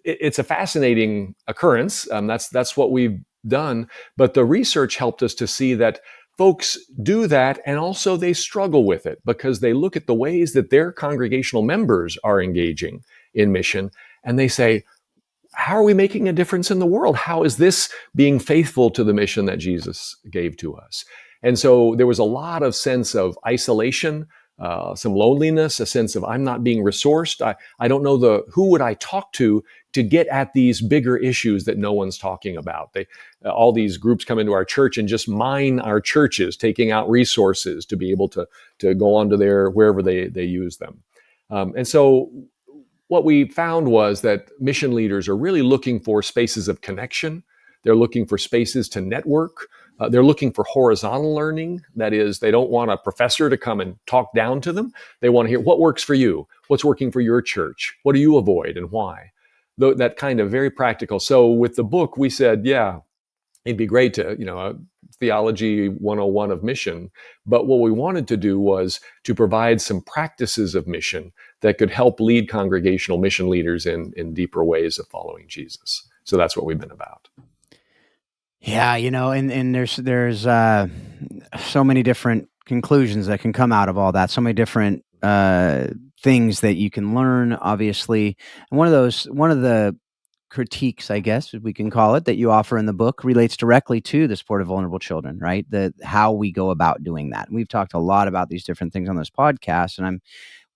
It's a fascinating occurrence. That's what we've done. But the research helped us to see that folks do that, and also they struggle with it because they look at the ways that their congregational members are engaging in mission, and they say, how are we making a difference in the world? How is this being faithful to the mission that Jesus gave to us? And so there was a lot of sense of isolation, some loneliness, a sense of I'm not being resourced. I don't know who would I talk to get at these bigger issues that no one's talking about. All these groups come into our church and just mine our churches, taking out resources to be able to go onto wherever they use them. And so what we found was that mission leaders are really looking for spaces of connection. They're looking for spaces to network. They're looking for horizontal learning. That is, they don't want a professor to come and talk down to them. They want to hear what works for you, what's working for your church, what do you avoid and why? That kind of very practical. So with the book, we said, yeah, it'd be great to, a theology 101 of mission. But what we wanted to do was to provide some practices of mission that could help lead congregational mission leaders in deeper ways of following Jesus. So that's what we've been about. Yeah, and there's so many different conclusions that can come out of all that. So many different things that you can learn, obviously. And one of the critiques, I guess we can call it, that you offer in the book relates directly to the support of vulnerable children, right? How we go about doing that. And we've talked a lot about these different things on this podcast, and I'm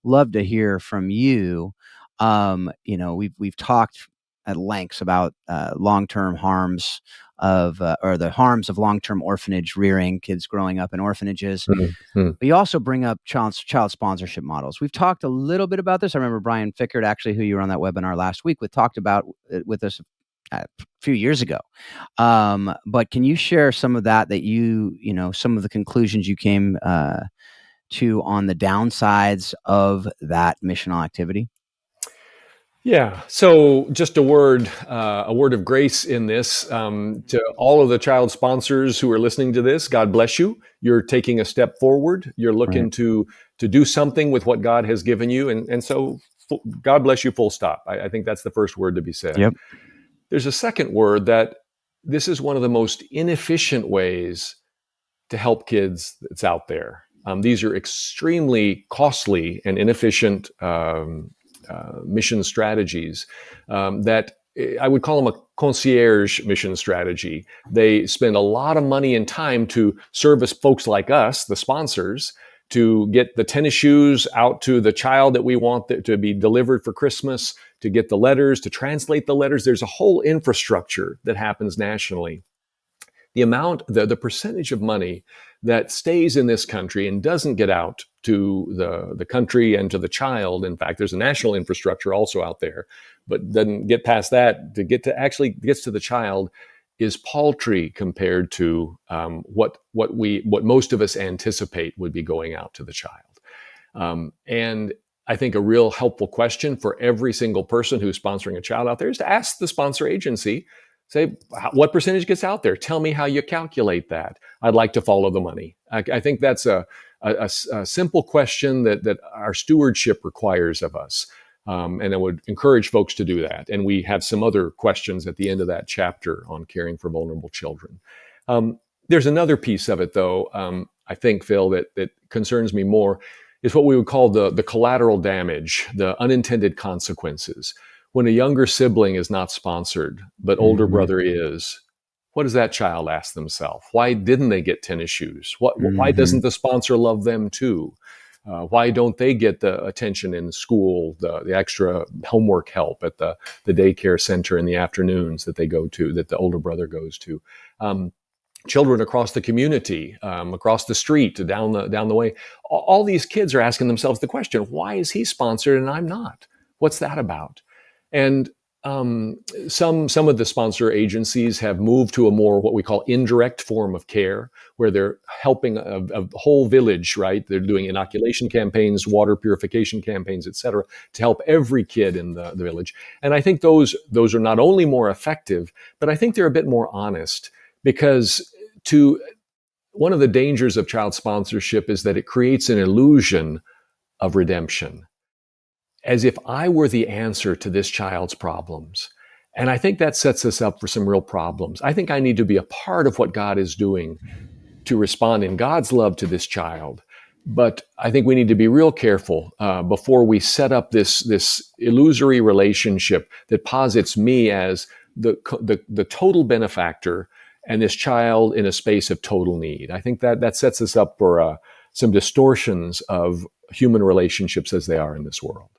love to hear from you. We've talked at lengths about long-term harms or the harms of long-term orphanage rearing, kids growing up in orphanages. Mm-hmm. But you also bring up child sponsorship models. We've talked a little bit about this. I remember Brian Fickert, actually, who you were on that webinar last week with, talked about it with us a few years ago. But can you share some of that some of the conclusions you came to on the downsides of that missional activity? Yeah. So just a word of grace in this to all of the child sponsors who are listening to this. God bless you. You're taking a step forward. You're looking right. to do something with what God has given you. And so God bless you, full stop. I think that's the first word to be said. Yep. There's a second word that this is one of the most inefficient ways to help kids that's out there. These are extremely costly and inefficient mission strategies that I would call them a concierge mission strategy. They spend a lot of money and time to service folks like us, the sponsors, to get the tennis shoes out to the child that we want to be delivered for Christmas, to get the letters, to translate the letters. There's a whole infrastructure that happens nationally. The percentage of money that stays in this country and doesn't get out to the country and to the child. In fact, there's a national infrastructure also out there, but doesn't get past that to gets to the child, is paltry compared to what most of us anticipate would be going out to the child. And I think a real helpful question for every single person who's sponsoring a child out there is to ask the sponsor agency, say, what percentage gets out there? Tell me how you calculate that. I'd like to follow the money. I think that's a simple question that our stewardship requires of us. And I would encourage folks to do that. And we have some other questions at the end of that chapter on caring for vulnerable children. There's another piece of it, though. I think, Phil, that concerns me more is what we would call the collateral damage, the unintended consequences. When a younger sibling is not sponsored, but older brother is, what does that child ask themselves? Why didn't they get tennis shoes? Why doesn't the sponsor love them too? Why don't they get the attention in school, the extra homework help at the daycare center in the afternoons that they go to, that the older brother goes to? Children across the community, across the street, down the way. All these kids are asking themselves the question, why is he sponsored and I'm not? What's that about? And some of the sponsor agencies have moved to a more what we call indirect form of care, where they're helping a whole village, right? They're doing inoculation campaigns, water purification campaigns, et cetera, to help every kid in the village. And I think those are not only more effective, but I think they're a bit more honest, because one of the dangers of child sponsorship is that it creates an illusion of redemption, as if I were the answer to this child's problems. And I think that sets us up for some real problems. I think I need to be a part of what God is doing to respond in God's love to this child. But I think we need to be real careful before we set up this illusory relationship that posits me as the total benefactor and this child in a space of total need. I think that sets us up for some distortions of human relationships as they are in this world.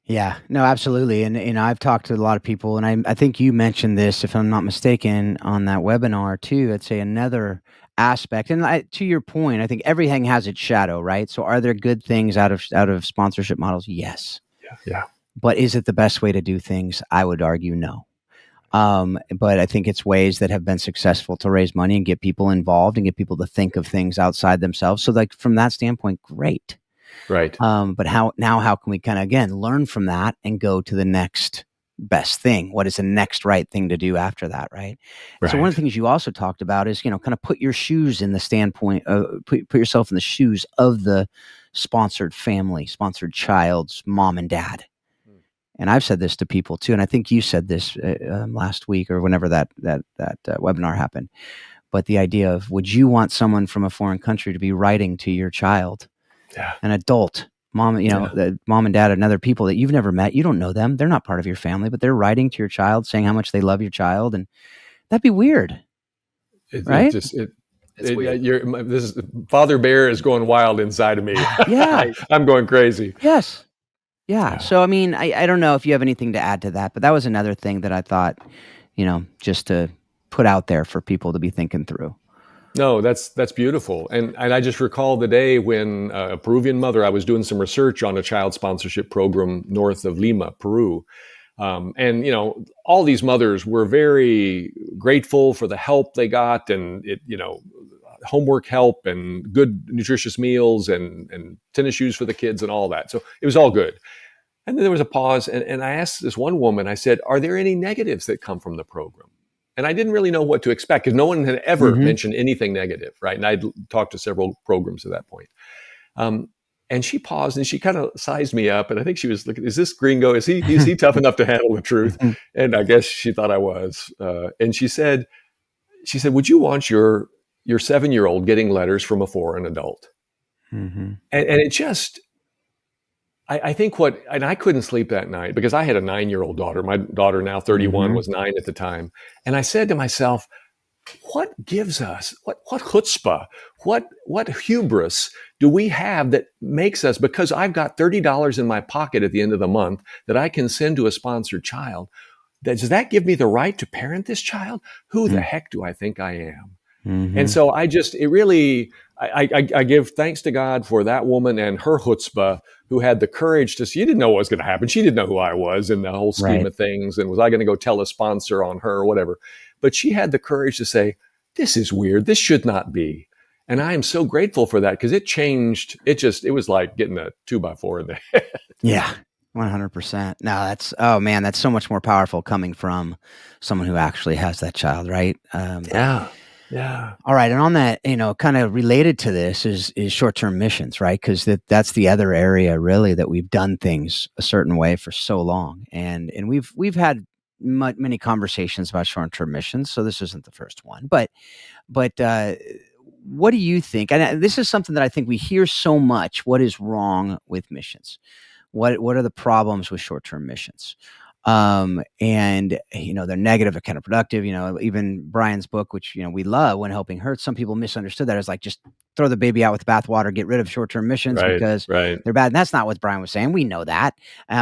Yeah, no, absolutely. And I've talked to a lot of people, and I think you mentioned this, if I'm not mistaken, on that webinar too. I'd say another aspect, and to your point, I think everything has its shadow, right? So are there good things out of sponsorship models? Yes. Yeah. But is it the best way to do things? I would argue no. But I think it's ways that have been successful to raise money and get people involved and get people to think of things outside themselves. So like from that standpoint, great. Right. But how can we kind of, again, learn from that and go to the next best thing? What is the next right thing to do after that? Right. So one of the things you also talked about is, kind of put your shoes in the standpoint of put yourself in the shoes of the sponsored family, sponsored child's mom and dad. And I've said this to people too. And I think you said this last week or whenever that webinar happened, but the idea of, would you want someone from a foreign country to be writing to your child? Yeah. An adult, mom, the mom and dad and other people that you've never met, you don't know them. They're not part of your family, but they're writing to your child saying how much they love your child. And that'd be weird. Right? It's weird. This Father Bear is going wild inside of me. Yeah. I'm going crazy. Yes. Yeah. So, I mean, I don't know if you have anything to add to that, but that was another thing that I thought, just to put out there for people to be thinking through. No, that's beautiful. And I just recall the day when a Peruvian mother, I was doing some research on a child sponsorship program north of Lima, Peru. And all these mothers were very grateful for the help they got, and homework help and good nutritious meals and tennis shoes for the kids and all that. So it was all good. And then there was a pause, and I asked this one woman, I said, are there any negatives that come from the program? And I didn't really know what to expect, because no one had ever mentioned anything negative, right? And I'd talked to several programs at that point. And she paused and she kind of sized me up. And I think she was looking, is this gringo? Is he tough enough to handle the truth? And I guess she thought I was. And she said, would you want your 7-year-old getting letters from a foreign adult? Mm-hmm. And it just, I think and I couldn't sleep that night because I had a 9-year-old daughter. My daughter, now 31, was 9 at the time. And I said to myself, what gives us, what chutzpah, what hubris do we have that makes us, because I've got $30 in my pocket at the end of the month that I can send to a sponsored child, does that give me the right to parent this child? Who the heck do I think I am? Mm-hmm. And so I give thanks to God for that woman and her chutzpah, who had the courage to, she didn't know what was going to happen. She didn't know who I was in the whole scheme of things. And was I going to go tell a sponsor on her or whatever? But she had the courage to say, this is weird. This should not be. And I am so grateful for that, because it changed. It was like getting a 2x4 in the head. Yeah, 100%. No, that's so much more powerful coming from someone who actually has that child, right? Yeah. All right. And on that, kind of related to this is short-term missions, right? Because that's the other area really that we've done things a certain way for so long. And we've had many conversations about short-term missions. So this isn't the first one, but what do you think? And this is something that I think we hear so much. What is wrong with missions? What are the problems with short-term missions? And they're negative or counterproductive. Even Brian's book, which we love, When Helping Hurts, some people misunderstood that as like just throw the baby out with the bathwater, get rid of short-term missions because Right. they're bad. And that's not what Brian was saying. We know that,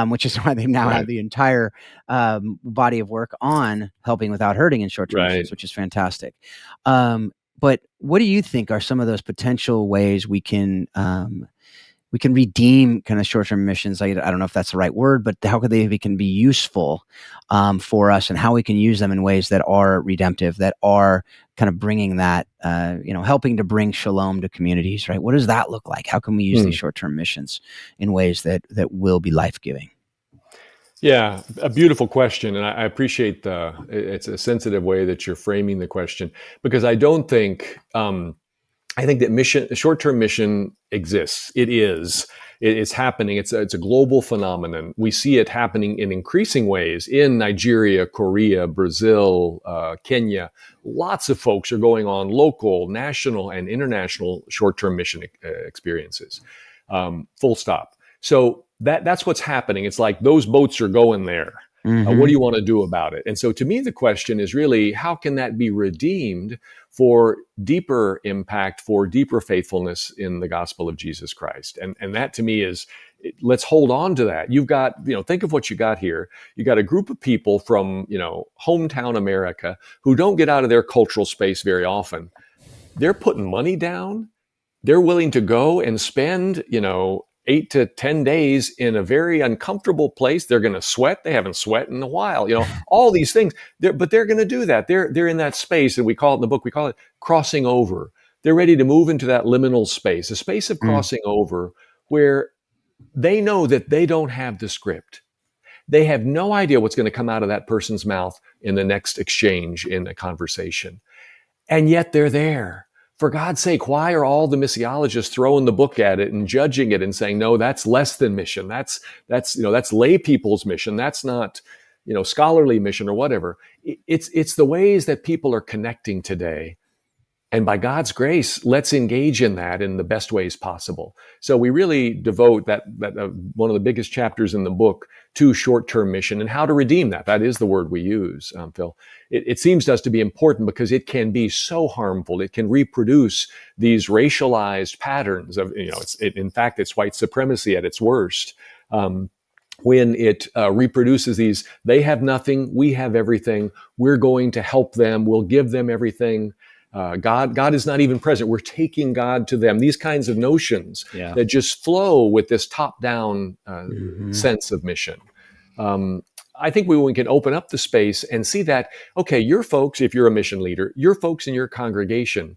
which is why they now have the entire body of work on helping without hurting in short-term missions, which is fantastic. But what do you think are some of those potential ways we can redeem kind of short-term missions? I don't know if that's the right word, but how could they can be useful for us, and how we can use them in ways that are redemptive, that are kind of bringing that, helping to bring shalom to communities, right? What does that look like? How can we use these short-term missions in ways that will be life-giving? Yeah, a beautiful question. And I appreciate it's a sensitive way that you're framing the question, because I don't think, I think that short-term mission exists. It's happening. It's a global phenomenon. We see it happening in increasing ways in Nigeria, Korea, Brazil, Kenya. Lots of folks are going on local, national, and international short-term mission experiences. Full stop. So that's what's happening. It's like those boats are going there. What do you want to do about it? And so to me, the question is really, how can that be redeemed for deeper impact, for deeper faithfulness in the gospel of Jesus Christ? And that to me is, let's hold on to that. You've got, think of what you got here. You got a group of people from, hometown America who don't get out of their cultural space very often. They're putting money down. They're willing to go and spend, 8 to 10 days in a very uncomfortable place. They're going to sweat. They haven't sweat in a while, all these things, but they're going to do that. They're in that space. And we call it in the book, we call it crossing over. They're ready to move into that liminal space, a space of crossing over, where they know that they don't have the script. They have no idea what's going to come out of that person's mouth in the next exchange in a conversation. And yet they're there. For God's sake, why are all the missiologists throwing the book at it and judging it and saying, no, that's less than mission. That's lay people's mission. That's not, scholarly mission or whatever. It's the ways that people are connecting today. And by God's grace, let's engage in that in the best ways possible. So we really devote that one of the biggest chapters in the book to short-term mission and how to redeem that. That is the word we use, Phil. It seems to us to be important because it can be so harmful. It can reproduce these racialized patterns of, in fact, it's white supremacy at its worst. When it reproduces these, they have nothing, we have everything, we're going to help them, we'll give them everything. God is not even present. We're taking God to them. These kinds of notions that just flow with this top-down sense of mission. I think we can open up the space and see that, okay, your folks, if you're a mission leader, your folks in your congregation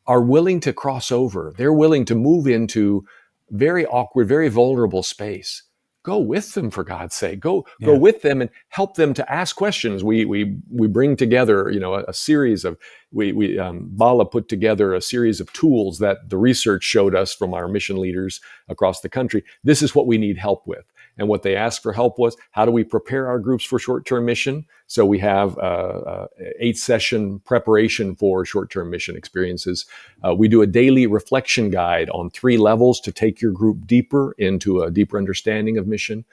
are willing to cross over. They're willing to move into very awkward, very vulnerable space. Go with them, for God's sake. Go with them and help them to ask questions. We bring together, a series of Bala put together a series of tools that the research showed us from our mission leaders across the country. This is what we need help with. And what they asked for help was, how do we prepare our groups for short-term mission? So we have 8-session preparation for short-term mission experiences. We do a daily reflection guide on 3 levels to take your group deeper into a deeper understanding of mission.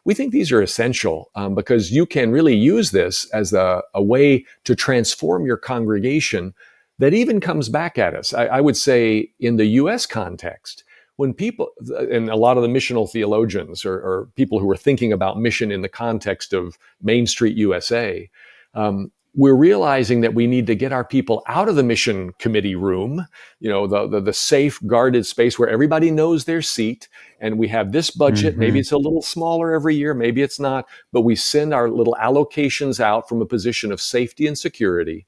We think these are essential because you can really use this as a way to transform your congregation that even comes back at us. I would say in the U.S. context, when people, and a lot of the missional theologians or people who are thinking about mission in the context of Main Street USA, we're realizing that we need to get our people out of the mission committee room, the safe, guarded space where everybody knows their seat, and we have this budget. Maybe it's a little smaller every year, maybe it's not, but we send our little allocations out from a position of safety and security.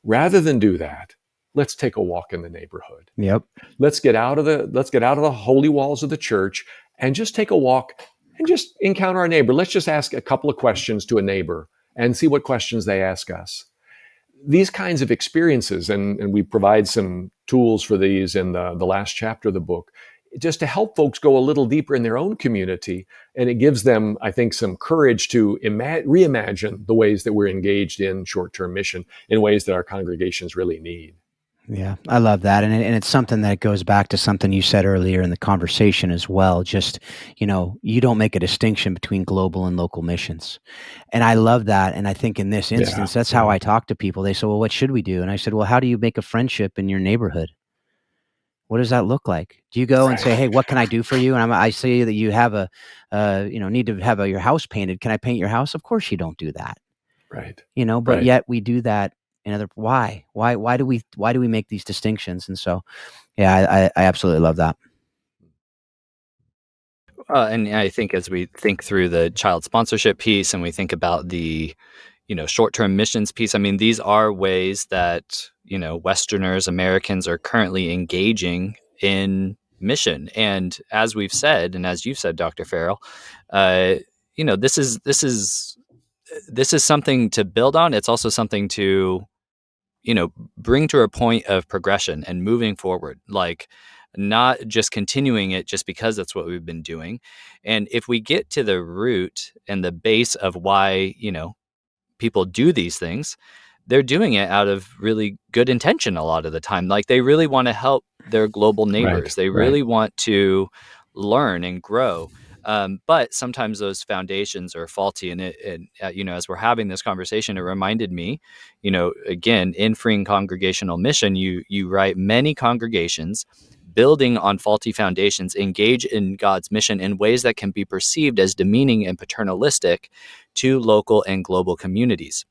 Rather than do that, let's take a walk in the neighborhood. Yep. Let's get out of the holy walls of the church and just take a walk and just encounter our neighbor. Let's just ask a couple of questions to a neighbor and see what questions they ask us. These kinds of experiences, and we provide some tools for these in the last chapter of the book, just to help folks go a little deeper in their own community. And it gives them, I think, some courage to reimagine the ways that we're engaged in short-term mission in ways that our congregations really need. Yeah, I love that. And it's something that goes back to something you said earlier in the conversation as well. Just, you don't make a distinction between global and local missions. And I love that. And I think in this Yeah, instance, that's how yeah, I talk to people. They say, well, what should we do? And I said, well, how do you make a friendship in your neighborhood? What does that look like? Do you go and say, right, hey, what can I do for you? And I see that you have need to have your house painted. Can I paint your house? Of course you don't do that. right, But right. yet we do that in other. Why do we make these distinctions? And so, yeah, I absolutely love that. And I think as we think through the child sponsorship piece and we think about the, short-term missions piece, I mean, these are ways that, Westerners, Americans are currently engaging in mission. And as we've said, and as you've said, Dr. Farrell, this is something to build on. It's also something to, bring to a point of progression and moving forward, like not just continuing it just because that's what we've been doing. And if we get to the root and the base of why, people do these things, they're doing it out of really good intention a lot of the time. Like they really want to help their global Right, neighbors. They right. really want to learn and grow. But sometimes those foundations are faulty. As we're having this conversation, it reminded me, again, in Freeing Congregational Mission, you write many congregations building on faulty foundations engage in God's mission in ways that can be perceived as demeaning and paternalistic to local and global communities.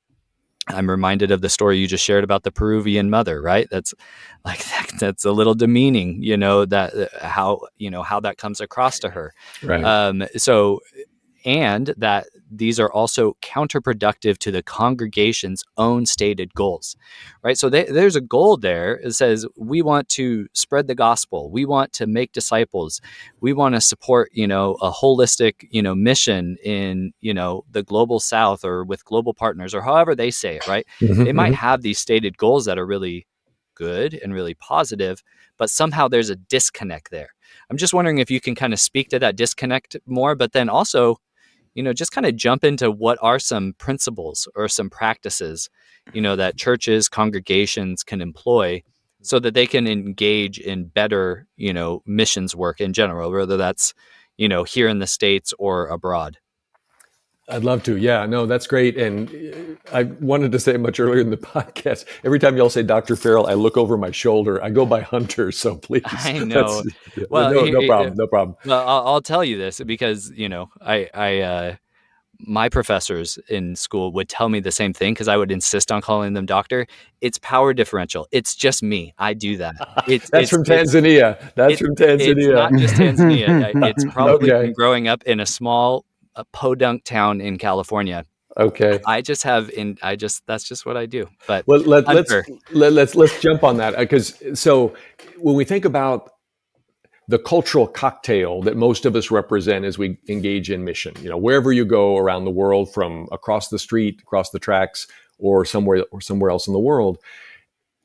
I'm reminded of the story you just shared about the Peruvian mother, right? That's like that's a little demeaning, that how that comes across to her. Right. And that these are also counterproductive to the congregation's own stated goals, right? So there's a goal there. It says we want to spread the gospel, we want to make disciples, we want to support, a holistic, mission in, the global South or with global partners or however they say it, right? They might have these stated goals that are really good and really positive, but somehow there's a disconnect there. I'm just wondering if you can kind of speak to that disconnect more, but then also, just kind of jump into what are some principles or some practices, that churches, congregations can employ so that they can engage in better, missions work in general, whether that's, here in the States or abroad. I'd love to. Yeah, no, that's great. And I wanted to say much earlier in the podcast, every time y'all say Dr. Farrell, I look over my shoulder. I go by Hunter, so please. I That's know. yeah, Well, no problem. No problem. well, I'll tell you this because, my professors in school would tell me the same thing because I would insist on calling them doctor. It's power differential. It's just me. I do that. That's from Tanzania. That's from It's Tanzania. not just Tanzania. It's probably Okay. from growing up in a small podunk town in California. Okay. That's just what I do. But Well, Hunter, let's jump on that because so when we think about the cultural cocktail that most of us represent as we engage in mission, wherever you go around the world, from across the street, across the tracks, or somewhere else in the world,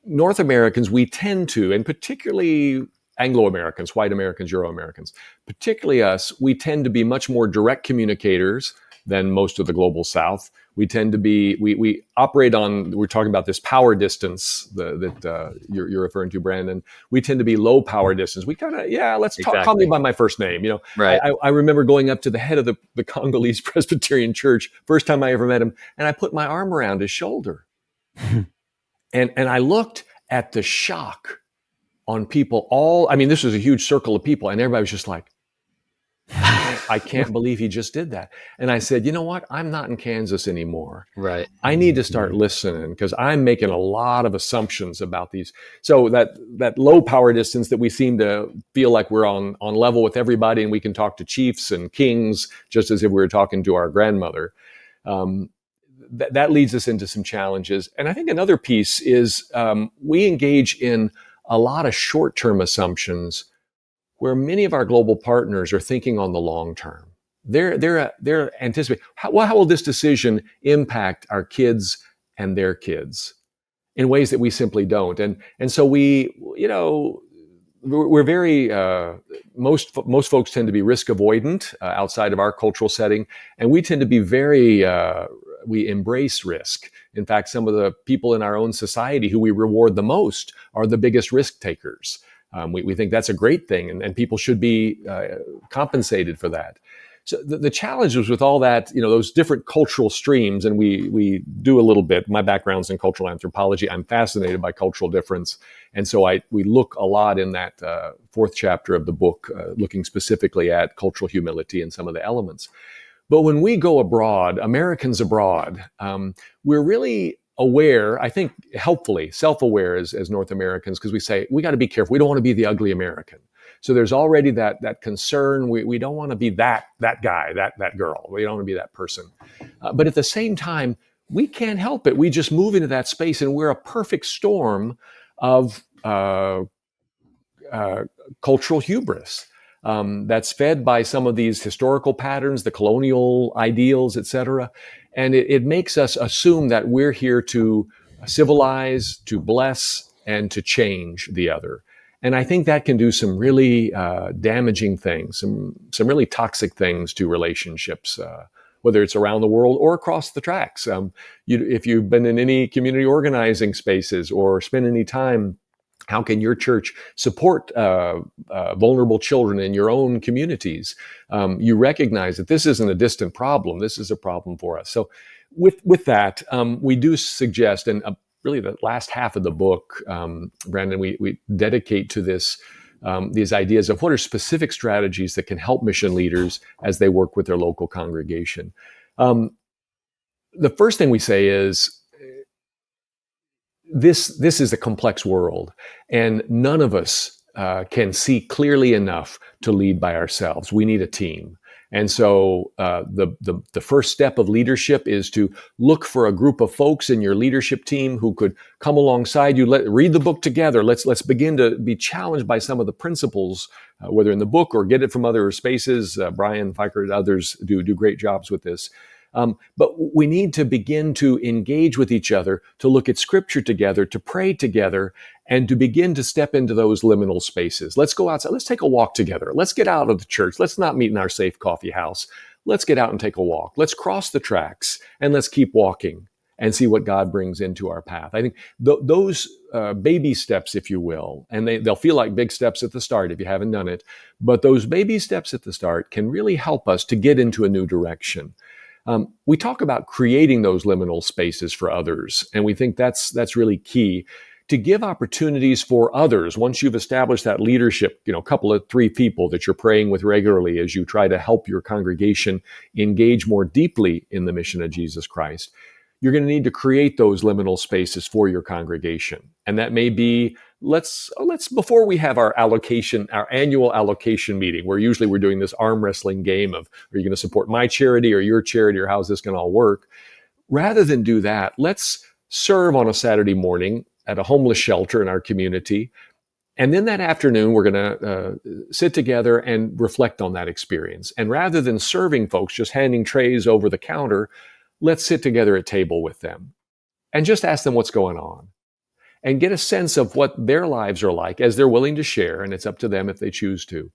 North Americans, we tend to, and particularly Anglo-Americans, white Americans, Euro-Americans, particularly us, we tend to be much more direct communicators than most of the global South. We tend to be, we operate on, we're talking about this power distance that you're referring to, Brandon. We tend to be low power distance. We kind of, let's talk, call me by my first name. right. I remember going up to the head of the Congolese Presbyterian Church, first time I ever met him, and I put my arm around his shoulder. And I looked at the shock on people this was a huge circle of people, and everybody was just like, I can't believe he just did that. And I said, you know what? I'm not in Kansas anymore. Right. I need to start listening because I'm making a lot of assumptions about these. So that low power distance that we seem to feel like we're on level with everybody and we can talk to chiefs and kings just as if we were talking to our grandmother. That leads us into some challenges. And I think another piece is we engage in a lot of short-term assumptions where many of our global partners are thinking on the long term. They're anticipating, how will this decision impact our kids and their kids in ways that we simply don't? And so we're very, most folks tend to be risk avoidant outside of our cultural setting. And we tend to be very we embrace risk. In fact, some of the people in our own society who we reward the most are the biggest risk takers. We think that's a great thing, and people should be compensated for that. So the challenge was with all that, those different cultural streams, and we do a little bit. My background's in cultural anthropology. I'm fascinated by cultural difference, and so we look a lot in that fourth chapter of the book, looking specifically at cultural humility and some of the elements. But when we go abroad, Americans abroad, we're really aware, I think helpfully self-aware as North Americans, because we say, we got to be careful. We don't want to be the ugly American. So there's already that concern. We don't want to be that guy, that girl. We don't want to be that person. But at the same time, we can't help it. We just move into that space, and we're a perfect storm of cultural hubris that's fed by some of these historical patterns, the colonial ideals, etc. And it makes us assume that we're here to civilize, to bless, and to change the other. And I think that can do some really damaging things, some really toxic things to relationships, whether it's around the world or across the tracks. If you've been in any community organizing spaces or spent any time, how can your church support vulnerable children in your own communities? You recognize that this isn't a distant problem. This is a problem for us. So with that, we do suggest, and really the last half of the book, Brandon, we dedicate to this, these ideas of what are specific strategies that can help mission leaders as they work with their local congregation. The first thing we say is, this is a complex world, and none of us can see clearly enough to lead by ourselves. We need a team. And so the first step of leadership is to look for a group of folks in your leadership team who could come alongside you. Read the book together. Let's begin to be challenged by some of the principles, whether in the book or get it from other spaces. Brian Fiker and others do great jobs with this. But we need to begin to engage with each other, to look at scripture together, to pray together, and to begin to step into those liminal spaces. Let's go outside. Let's take a walk together. Let's get out of the church. Let's not meet in our safe coffee house. Let's get out and take a walk. Let's cross the tracks, and let's keep walking and see what God brings into our path. I think those baby steps, if you will, and they'll feel like big steps at the start if you haven't done it, but those baby steps at the start can really help us to get into a new direction. We talk about creating those liminal spaces for others, and we think that's really key, to give opportunities for others. Once you've established that leadership, a couple of 3 people that you're praying with regularly as you try to help your congregation engage more deeply in the mission of Jesus Christ, you're going to need to create those liminal spaces for your congregation. And that may be, let's before we have our annual allocation meeting, where usually we're doing this arm wrestling game of, are you going to support my charity or your charity, or how's this going to all work? Rather than do that, let's serve on a Saturday morning at a homeless shelter in our community. And then that afternoon, we're going to sit together and reflect on that experience. And rather than serving folks, just handing trays over the counter, let's sit together at table with them and just ask them what's going on and get a sense of what their lives are like as they're willing to share. And it's up to them if they choose to.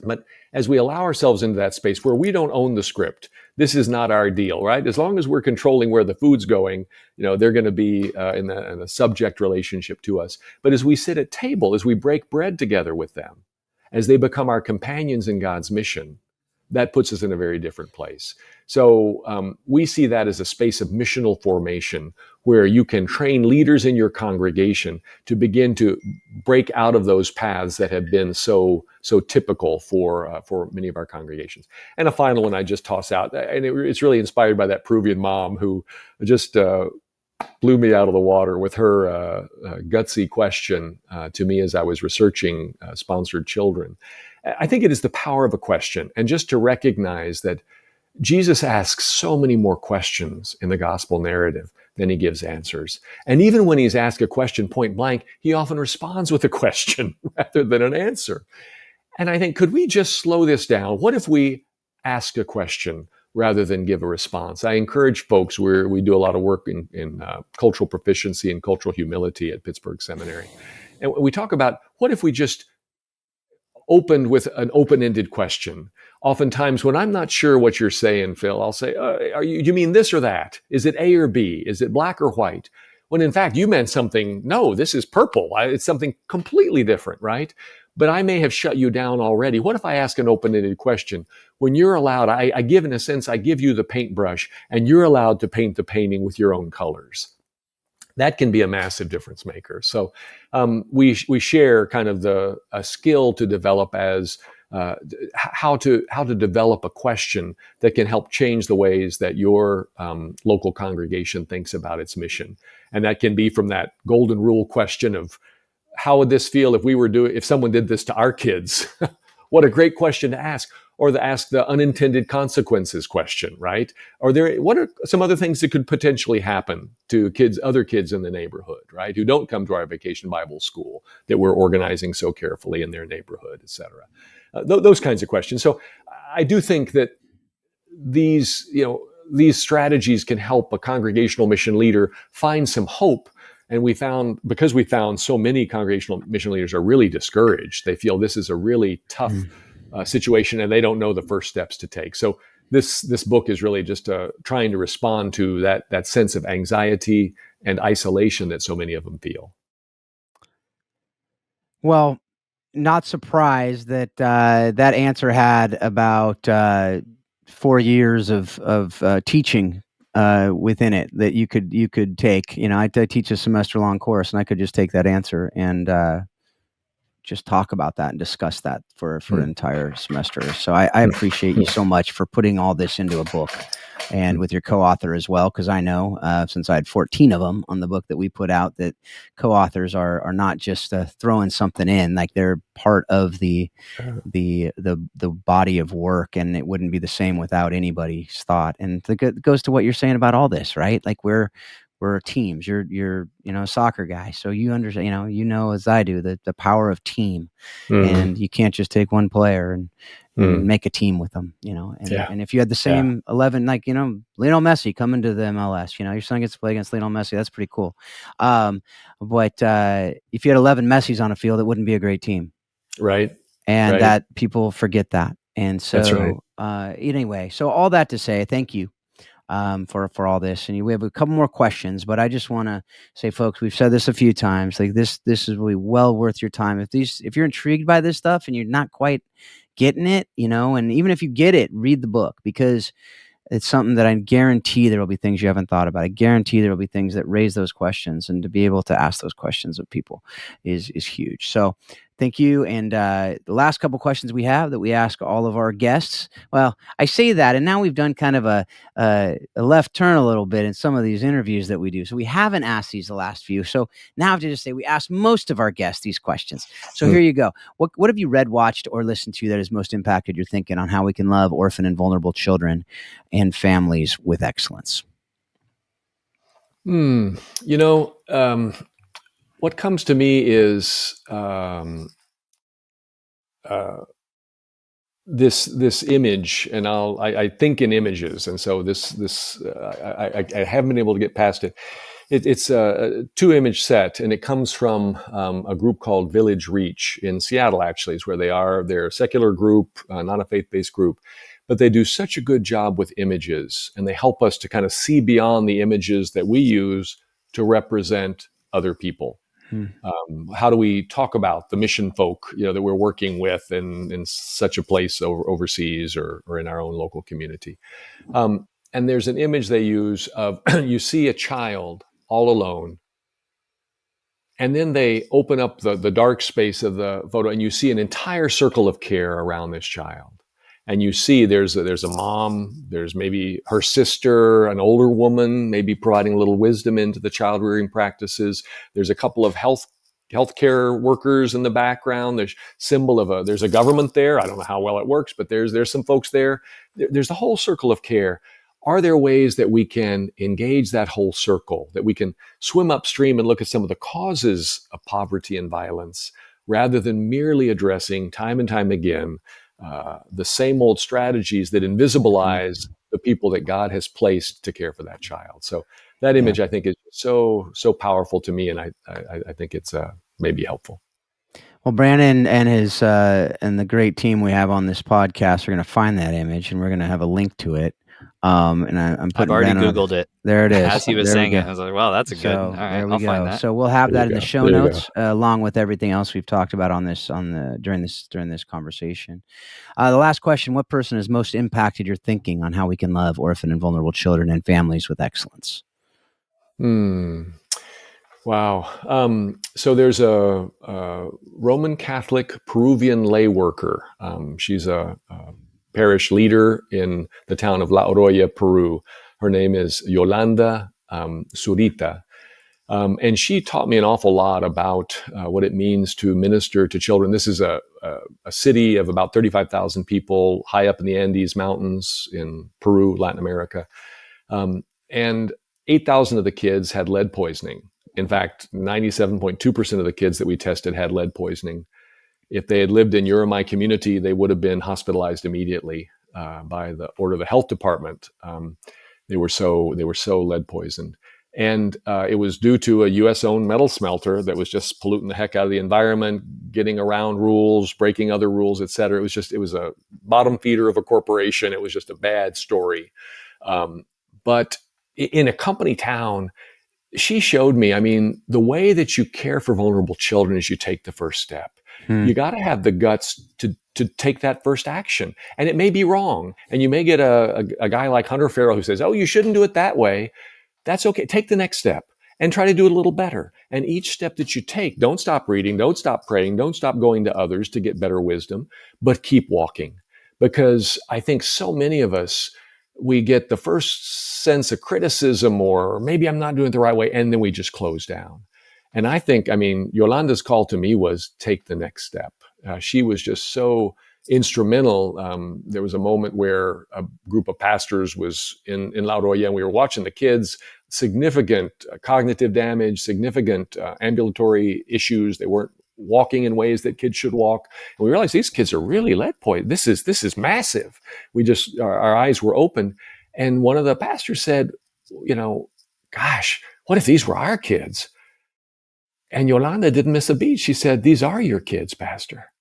But as we allow ourselves into that space where we don't own the script, this is not our deal, right? As long as we're controlling where the food's going, they're going to be in a subject relationship to us. But as we sit at table, as we break bread together with them, as they become our companions in God's mission, that puts us in a very different place. So we see that as a space of missional formation, where you can train leaders in your congregation to begin to break out of those paths that have been so typical for many of our congregations. And a final one I just toss out, and it's really inspired by that Peruvian mom who just blew me out of the water with her gutsy question to me as I was researching sponsored children. I think it is the power of a question, and just to recognize that Jesus asks so many more questions in the gospel narrative than he gives answers. And even when he's asked a question point blank, he often responds with a question rather than an answer. And I think, could we just slow this down? What if we ask a question rather than give a response? I encourage folks, we do a lot of work in cultural proficiency and cultural humility at Pittsburgh Seminary. And we talk about, what if we just opened with an open-ended question. Oftentimes, when I'm not sure what you're saying, Phil, I'll say, you mean this or that? Is it A or B? Is it black or white? When in fact, you meant something, no, this is purple. It's something completely different, right? But I may have shut you down already. What if I ask an open-ended question? When you're allowed, I give, in a sense, I give you the paintbrush, and you're allowed to paint the painting with your own colors. That can be a massive difference maker. So we share kind of a skill to develop as how to develop a question that can help change the ways that your local congregation thinks about its mission. And that can be from that golden rule question of, how would this feel if someone did this to our kids? What a great question to ask. Or to ask the unintended consequences question, right? What are some other things that could potentially happen to other kids in the neighborhood, right? Who don't come to our vacation Bible school that we're organizing so carefully in their neighborhood, et cetera. Those kinds of questions. So I do think that these strategies can help a congregational mission leader find some hope. And because we found so many congregational mission leaders are really discouraged. They feel this is a really tough situation, and they don't know the first steps to take. So this book is really just trying to respond to that sense of anxiety and isolation that so many of them feel. Well, not surprised that that answer had about 4 years of teaching within it that you could take. I teach a semester-long course, and I could just take that answer and just talk about that and discuss that for an entire semester. So I appreciate you so much for putting all this into a book, and with your co-author as well, because I know since I had 14 of them on the book that we put out, that co-authors are not just throwing something in, like they're part of the body of work, and it wouldn't be the same without anybody's thought. And it goes to what you're saying about all this, right? Like we're teams. You're a soccer guy, so you understand. As I do, the power of team, and you can't just take one player and make a team with them. And if you had the same 11, like Lionel Messi coming to the MLS, your son gets to play against Lionel Messi. That's pretty cool. But if you had 11 Messis on a field, it wouldn't be a great team, right? And that people forget that. And so, that's right. Anyway, so all that to say, thank you. For all this, and we have a couple more questions, but I just want to say, folks, we've said this a few times. Like this is really well worth your time. If you're intrigued by this stuff and you're not quite getting it, and even if you get it, read the book, because it's something that I guarantee there will be things you haven't thought about. I guarantee there will be things that raise those questions, and to be able to ask those questions of people is huge. So thank you. And the last couple questions we have that we ask all of our guests. Well, I say that, and now we've done kind of a left turn a little bit in some of these interviews that we do. So we haven't asked these the last few. So now I have to just say we ask most of our guests these questions. So here you go. What have you read, watched, or listened to that has most impacted your thinking on how we can love orphan and vulnerable children and families with excellence? What comes to me is this image, and I think in images, and so I haven't been able to get past it. It's a 2-image set, and it comes from a group called Village Reach in Seattle. Actually, is where they are. They're a secular group, not a faith-based group. But they do such a good job with images, and they help us to kind of see beyond the images that we use to represent other people. How do we talk about the mission folk, that we're working with in such a place overseas or in our own local community? And there's an image they use of you see a child all alone, and then they open up the dark space of the photo, and you see an entire circle of care around this child. And you see there's a mom, there's maybe her sister, an older woman, maybe providing a little wisdom into the child rearing practices. There's a couple of healthcare workers in the background. There's there's a government there. I don't know how well it works, but there's some folks there. There's the whole circle of care. Are there ways that we can engage that whole circle, that we can swim upstream and look at some of the causes of poverty and violence, rather than merely addressing time and time again the same old strategies that invisibilize the people that God has placed to care for that child? So that image, I think, is so powerful to me, and I think it's maybe helpful. Well, Brandon and his and the great team we have on this podcast are going to find that image, and we're going to have a link to it. And I'm I've putting already Brandon Googled it. There it is. As he was There we saying go. it, I was like, "Wow, that's a good." All So right, there we I'll find go. that. So we'll have There that you in the go. show There you notes, along with everything else we've talked about on this during this conversation. The last question: what person has most impacted your thinking on how we can love orphan and vulnerable children and families with excellence? Wow. So there's a Roman Catholic Peruvian lay worker. She's a parish leader in the town of La Oroya, Peru. Her name is Yolanda Zurita. And she taught me an awful lot about what it means to minister to children. This is a city of about 35,000 people high up in the Andes Mountains in Peru, Latin America. And 8,000 of the kids had lead poisoning. In fact, 97.2% of the kids that we tested had lead poisoning. If they had lived in Uruguay community, they would have been hospitalized immediately by the order of the health department. They were so lead poisoned. And it was due to a U.S.-owned metal smelter that was just polluting the heck out of the environment, getting around rules, breaking other rules, et cetera. It was a bottom feeder of a corporation. It was just a bad story. But in a company town, she showed me, I mean, the way that you care for vulnerable children is you take the first step. You got to have the guts to take that first action. And it may be wrong. And you may get a guy like Hunter Farrell who says, oh, you shouldn't do it that way. That's okay. Take the next step and try to do it a little better. And each step that you take, don't stop reading, don't stop praying, don't stop going to others to get better wisdom, but keep walking. Because I think so many of us, we get the first sense of criticism or maybe I'm not doing it the right way, and then we just close down. And I think, I mean, Yolanda's call to me was take the next step. She was just so instrumental. There was a moment where a group of pastors was in La Roya, and we were watching the kids, significant cognitive damage, significant ambulatory issues. They weren't walking in ways that kids should walk. And we realized these kids are really lead poisoned. This is massive. Our eyes were open. And one of the pastors said, gosh, what if these were our kids? And Yolanda didn't miss a beat. She said, these are your kids, Pastor.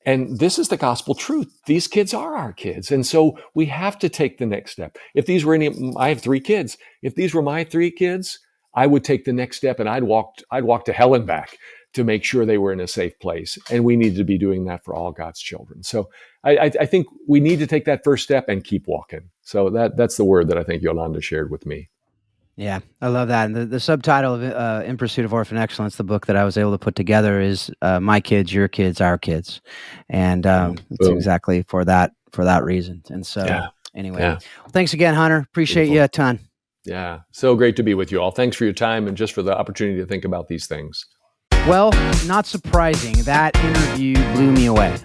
And this is the gospel truth. These kids are our kids. And so we have to take the next step. If these were I have 3 kids. If these were my 3 kids, I would take the next step and I'd walk to hell and back to make sure they were in a safe place. And we need to be doing that for all God's children. So I think we need to take that first step and keep walking. So that's the word that I think Yolanda shared with me. Yeah, I love that. And the subtitle of In Pursuit of Orphan Excellence, the book that I was able to put together, is My Kids, Your Kids, Our Kids. And it's exactly for that reason. And so anyway, well, thanks again, Hunter. Appreciate you a ton. Yeah, so great to be with you all. Thanks for your time and just for the opportunity to think about these things. Well, not surprising. That interview blew me away.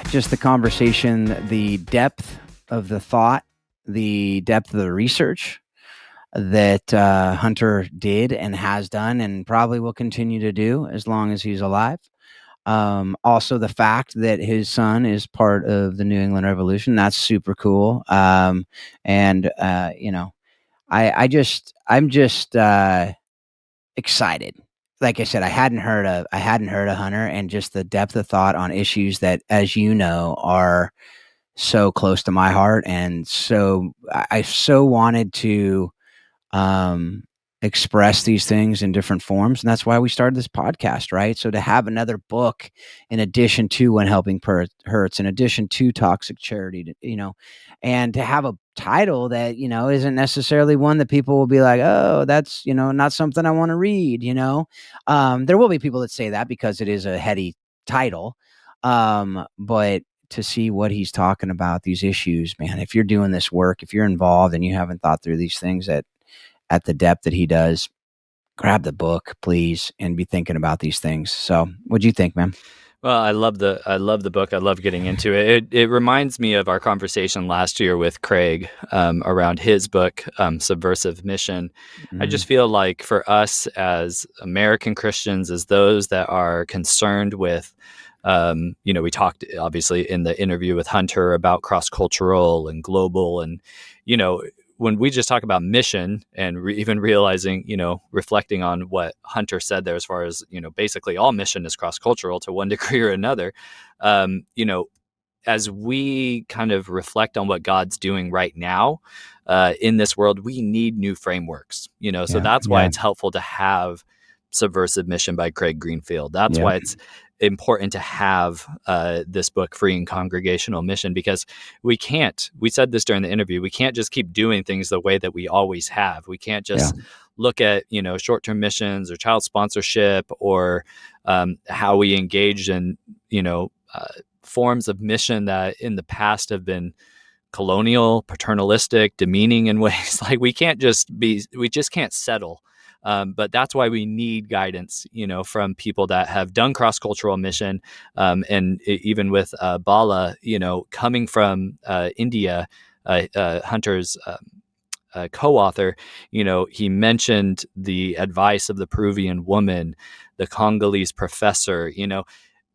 Just the conversation, the depth of the thought, the depth of the research that Hunter did and has done and probably will continue to do as long as he's alive. Also, the fact that his son is part of the New England Revolution, that's super cool. I'm just excited. Like I said, I hadn't heard of Hunter, and just the depth of thought on issues that, as you know, are so close to my heart. And so I so wanted to express these things in different forms. And that's why we started this podcast, right? So to have another book in addition to When Helping Hurts, in addition to Toxic Charity, and to have a title that, isn't necessarily one that people will be like, oh, that's, not something I want to read, there will be people that say that because it is a heady title. But to see what he's talking about, these issues, man, if you're doing this work, if you're involved and you haven't thought through these things at the depth that he does, grab the book, please, and be thinking about these things. So what'd you think, man? Well, I love the book. I love getting into it. It reminds me of our conversation last year with Craig around his book, Subversive Mission. I just feel like for us as American Christians, as those that are concerned with, we talked obviously in the interview with Hunter about cross-cultural and global, and, when we just talk about mission and even realizing, reflecting on what Hunter said there, as far as, basically all mission is cross-cultural to one degree or another, as we kind of reflect on what God's doing right now in this world, we need new frameworks, so that's why it's helpful to have Subversive Mission by Craig Greenfield. That's why it's important to have this book, Freeing Congregational Mission, because we said this during the interview, we can't just keep doing things the way that we always have. We can't just look at, short-term missions or child sponsorship or how we engage in, forms of mission that in the past have been colonial, paternalistic, demeaning in ways. Like we just can't settle. But that's why we need guidance, from people that have done cross-cultural mission. And even with Bala, coming from India, Hunter's co-author, he mentioned the advice of the Peruvian woman, the Congolese professor.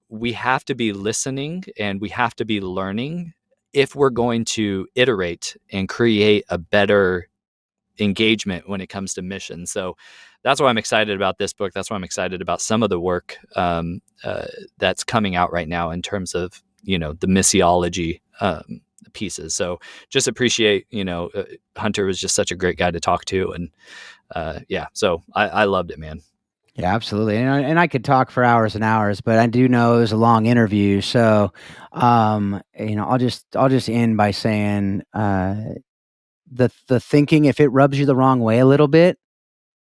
We have to be listening and we have to be learning if we're going to iterate and create a better engagement when it comes to mission. So that's why I'm excited about this book. That's why I'm excited about some of the work that's coming out right now in terms of, the missiology pieces. So just appreciate, Hunter was just such a great guy to talk to. And so I loved it, man. Yeah, absolutely. And I could talk for hours and hours, but I do know it was a long interview. So, I'll just end by saying, the thinking, if it rubs you the wrong way a little bit,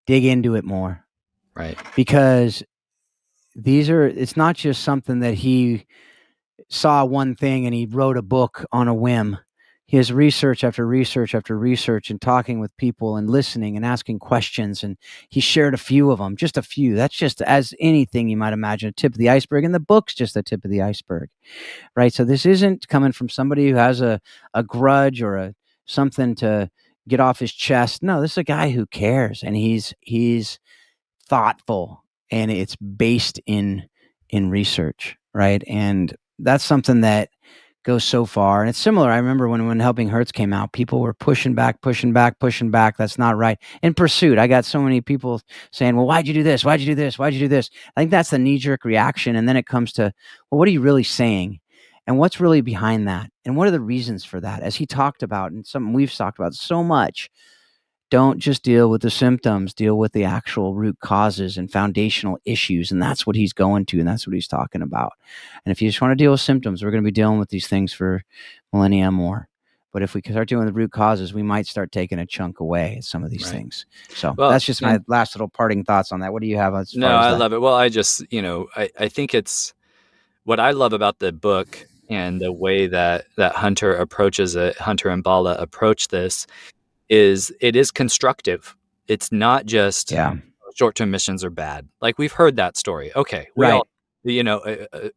dig into it more. Right. Because it's not just something that he saw one thing and he wrote a book on a whim. He has research after research after research and talking with people and listening and asking questions. And he shared a few of them, just a few. That's just, as anything you might imagine, a tip of the iceberg. And the book's just the tip of the iceberg, right? So this isn't coming from somebody who has a grudge or something to get off his chest. No, this is a guy who cares, and he's thoughtful, and it's based in research, right? And that's something that goes so far. And it's similar. I remember when Helping Hurts came out, people were pushing back. That's not right. In Pursuit, I got so many people saying, well, why'd you do this? Why'd you do this? Why'd you do this? I think that's the knee-jerk reaction. And then it comes to, well, what are you really saying? And what's really behind that? And what are the reasons for that? As he talked about, and something we've talked about so much, don't just deal with the symptoms, deal with the actual root causes and foundational issues. And that's what he's going to, and that's what he's talking about. And if you just want to deal with symptoms, we're going to be dealing with these things for millennia more. But if we start dealing with the root causes, we might start taking a chunk away at some of these things. So that's just my last little parting thoughts on that. What do you have? I love it. Well, I just, I think it's what I love about the book and the way that Hunter approaches it, Hunter and Bala approach this, is it is constructive. It's not just short-term missions are bad. Like we've heard that story. Okay. All,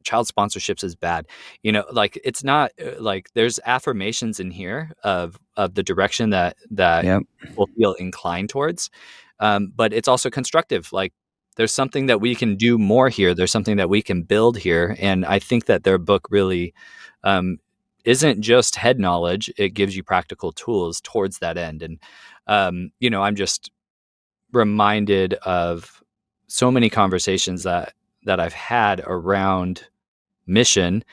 child sponsorships is bad. Like it's not like there's affirmations in here of the direction that people feel inclined towards. But it's also constructive. Like there's something that we can do more here. There's something that we can build here. And I think that their book really, isn't just head knowledge. It gives you practical tools towards that end. And, I'm just reminded of so many conversations that I've had around mission.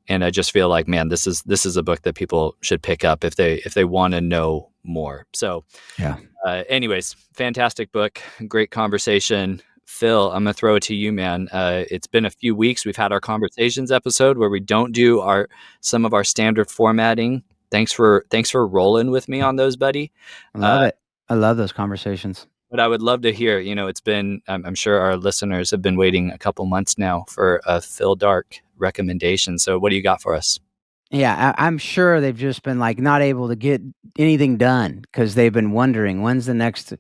And I just feel like, man, this is a book that people should pick up if they want to know more. So anyways, fantastic book. Great conversation. Phil, I'm going to throw it to you, man. It's been a few weeks. We've had our conversations episode where we don't do some of our standard formatting. Thanks for rolling with me on those, buddy. I love it. I love those conversations. But I would love to hear, it's been, I'm sure our listeners have been waiting a couple months now for a Phil Dark recommendation. So what do you got for us? Yeah, I'm sure they've just been like not able to get anything done because they've been wondering when's the next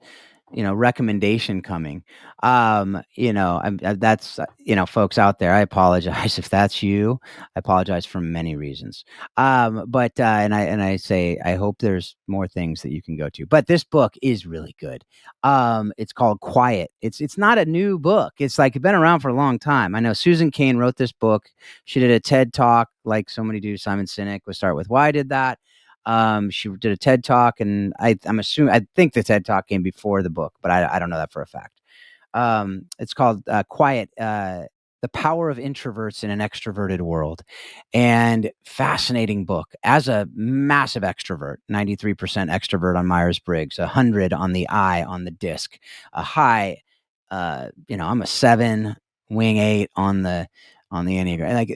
recommendation coming. That's, folks out there, I apologize if that's you. I apologize for many reasons. But I say, I hope there's more things that you can go to, but this book is really good. It's called Quiet. It's not a new book. It's like been around for a long time. I know Susan Cain wrote this book. She did a TED talk like so many do. Simon Sinek would start with why I did that. She did a TED Talk, and I think the TED Talk came before the book, but I don't know that for a fact. It's called Quiet, The Power of Introverts in an Extroverted World. And fascinating book. As a massive extrovert, 93% extrovert on Myers-Briggs, 100 on the I on the disc, a high, I'm a 7, wing 8 on the Enneagram. Like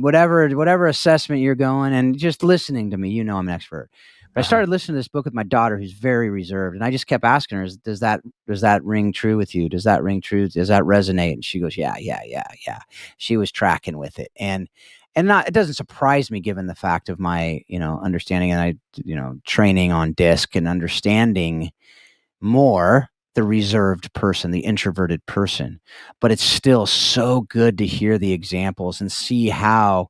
whatever assessment you're going, and just listening to me, I'm an extrovert. But I started listening to this book with my daughter, who's very reserved, and I just kept asking her, does that ring true with you? Does that ring true? Does that resonate? And she goes, yeah. She was tracking with it. And it doesn't surprise me given the fact of my, understanding, and I, training on DISC and understanding more the reserved person, the introverted person. But it's still so good to hear the examples and see how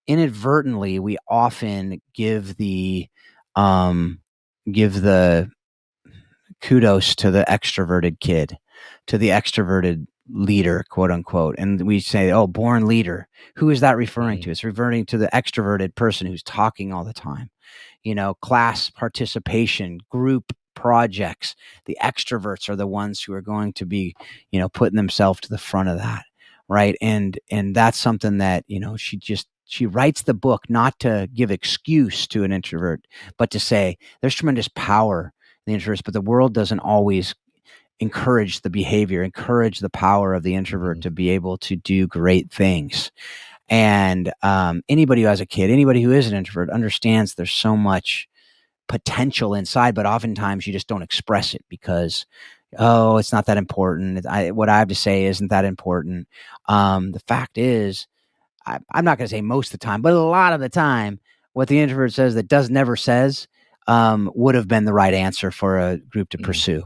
inadvertently we often give the kudos to the extroverted kid, to the extroverted leader, quote unquote. And we say, oh, born leader. Who is that referring to? It's referring to the extroverted person who's talking all the time. Class participation, group projects. The extroverts are the ones who are going to be, putting themselves to the front of that. Right. And that's something that, she writes the book not to give excuse to an introvert, but to say there's tremendous power in the introverts, but the world doesn't always encourage the behavior, encourage the power of the introvert to be able to do great things. And anybody who has a kid, anybody who is an introvert understands there's so much potential inside, but oftentimes you just don't express it because, it's not that important. What I have to say isn't that important. The fact is, I'm not going to say most of the time, but a lot of the time, what the introvert says that never says would have been the right answer for a group to pursue.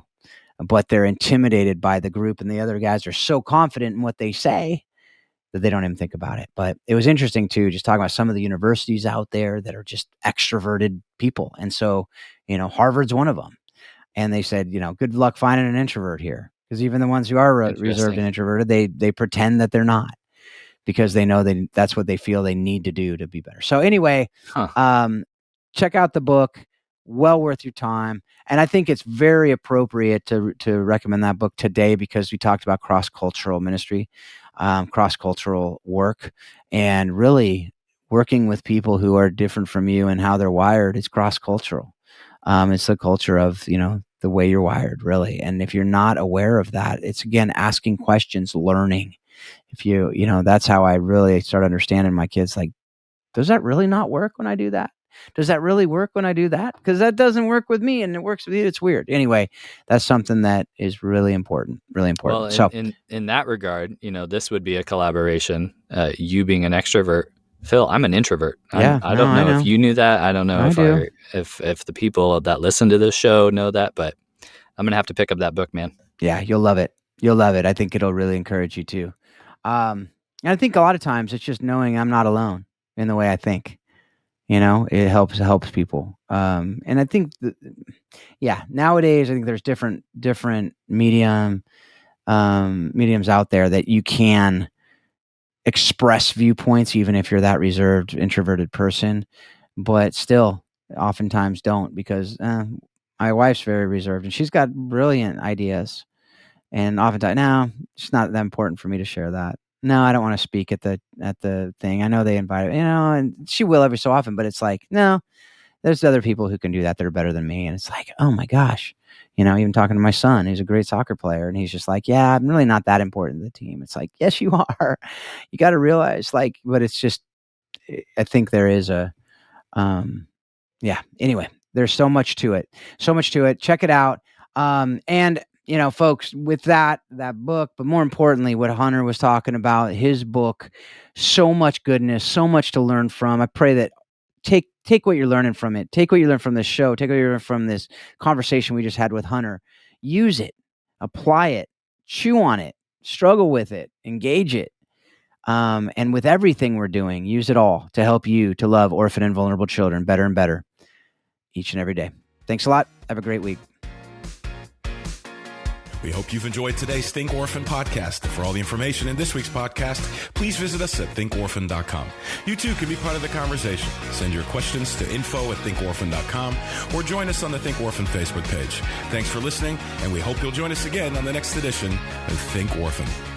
But they're intimidated by the group, and the other guys are so confident in what they say that they don't even think about it. But it was interesting too, just talking about some of the universities out there that are just extroverted people. And so, Harvard's one of them. And they said, good luck finding an introvert here, because even the ones who are reserved and introverted, they pretend that they're not, because they know that's what they feel they need to do to be better. So anyway, check out the book. Well worth your time. And I think it's very appropriate to recommend that book today, because we talked about cross-cultural ministry, cross-cultural work, and really working with people who are different from you and how they're wired. It's cross-cultural. It's the culture of, the way you're wired, really. And if you're not aware of that, it's, again, asking questions, learning. If that's how I really start understanding my kids. Like, does that really not work when I do that? Does that really work when I do that? Because that doesn't work with me, and it works with you. It's weird. Anyway, that's something that is really important. Really important. Well, so, in that regard, this would be a collaboration. You being an extrovert, Phil, I'm an introvert. I don't know if you knew that. I don't know if the people that listen to this show know that, but I'm gonna have to pick up that book, man. Yeah, you'll love it. You'll love it. I think it'll really encourage you too. And I think a lot of times it's just knowing I'm not alone in the way I think. It helps people. And I think nowadays I think there's different mediums out there that you can express viewpoints, even if you're that reserved, introverted person, but still oftentimes don't, because my wife's very reserved and she's got brilliant ideas. And oftentimes, no, it's not that important for me to share that. No, I don't want to speak at the thing. I know they invite, and she will every so often, but it's like, no, there's other people who can do that. They're better than me. And it's like, oh my gosh, even talking to my son, he's a great soccer player. And he's just like, yeah, I'm really not that important to the team. It's like, yes, you are. You got to realize, but it's just, I think there is anyway, there's so much to it. Check it out. And folks, with that book, but more importantly, what Hunter was talking about, his book, so much goodness, so much to learn from. I pray that take what you're learning from it. Take what you learned from this show. Take what you learned from this conversation we just had with Hunter. Use it, apply it, chew on it, struggle with it, engage it. And with everything we're doing, use it all to help you to love orphan and vulnerable children better and better each and every day. Thanks a lot. Have a great week. We hope you've enjoyed today's Think Orphan podcast. For all the information in this week's podcast, please visit us at thinkorphan.com. You too can be part of the conversation. Send your questions to info@thinkorphan.com or join us on the Think Orphan Facebook page. Thanks for listening, and we hope you'll join us again on the next edition of Think Orphan.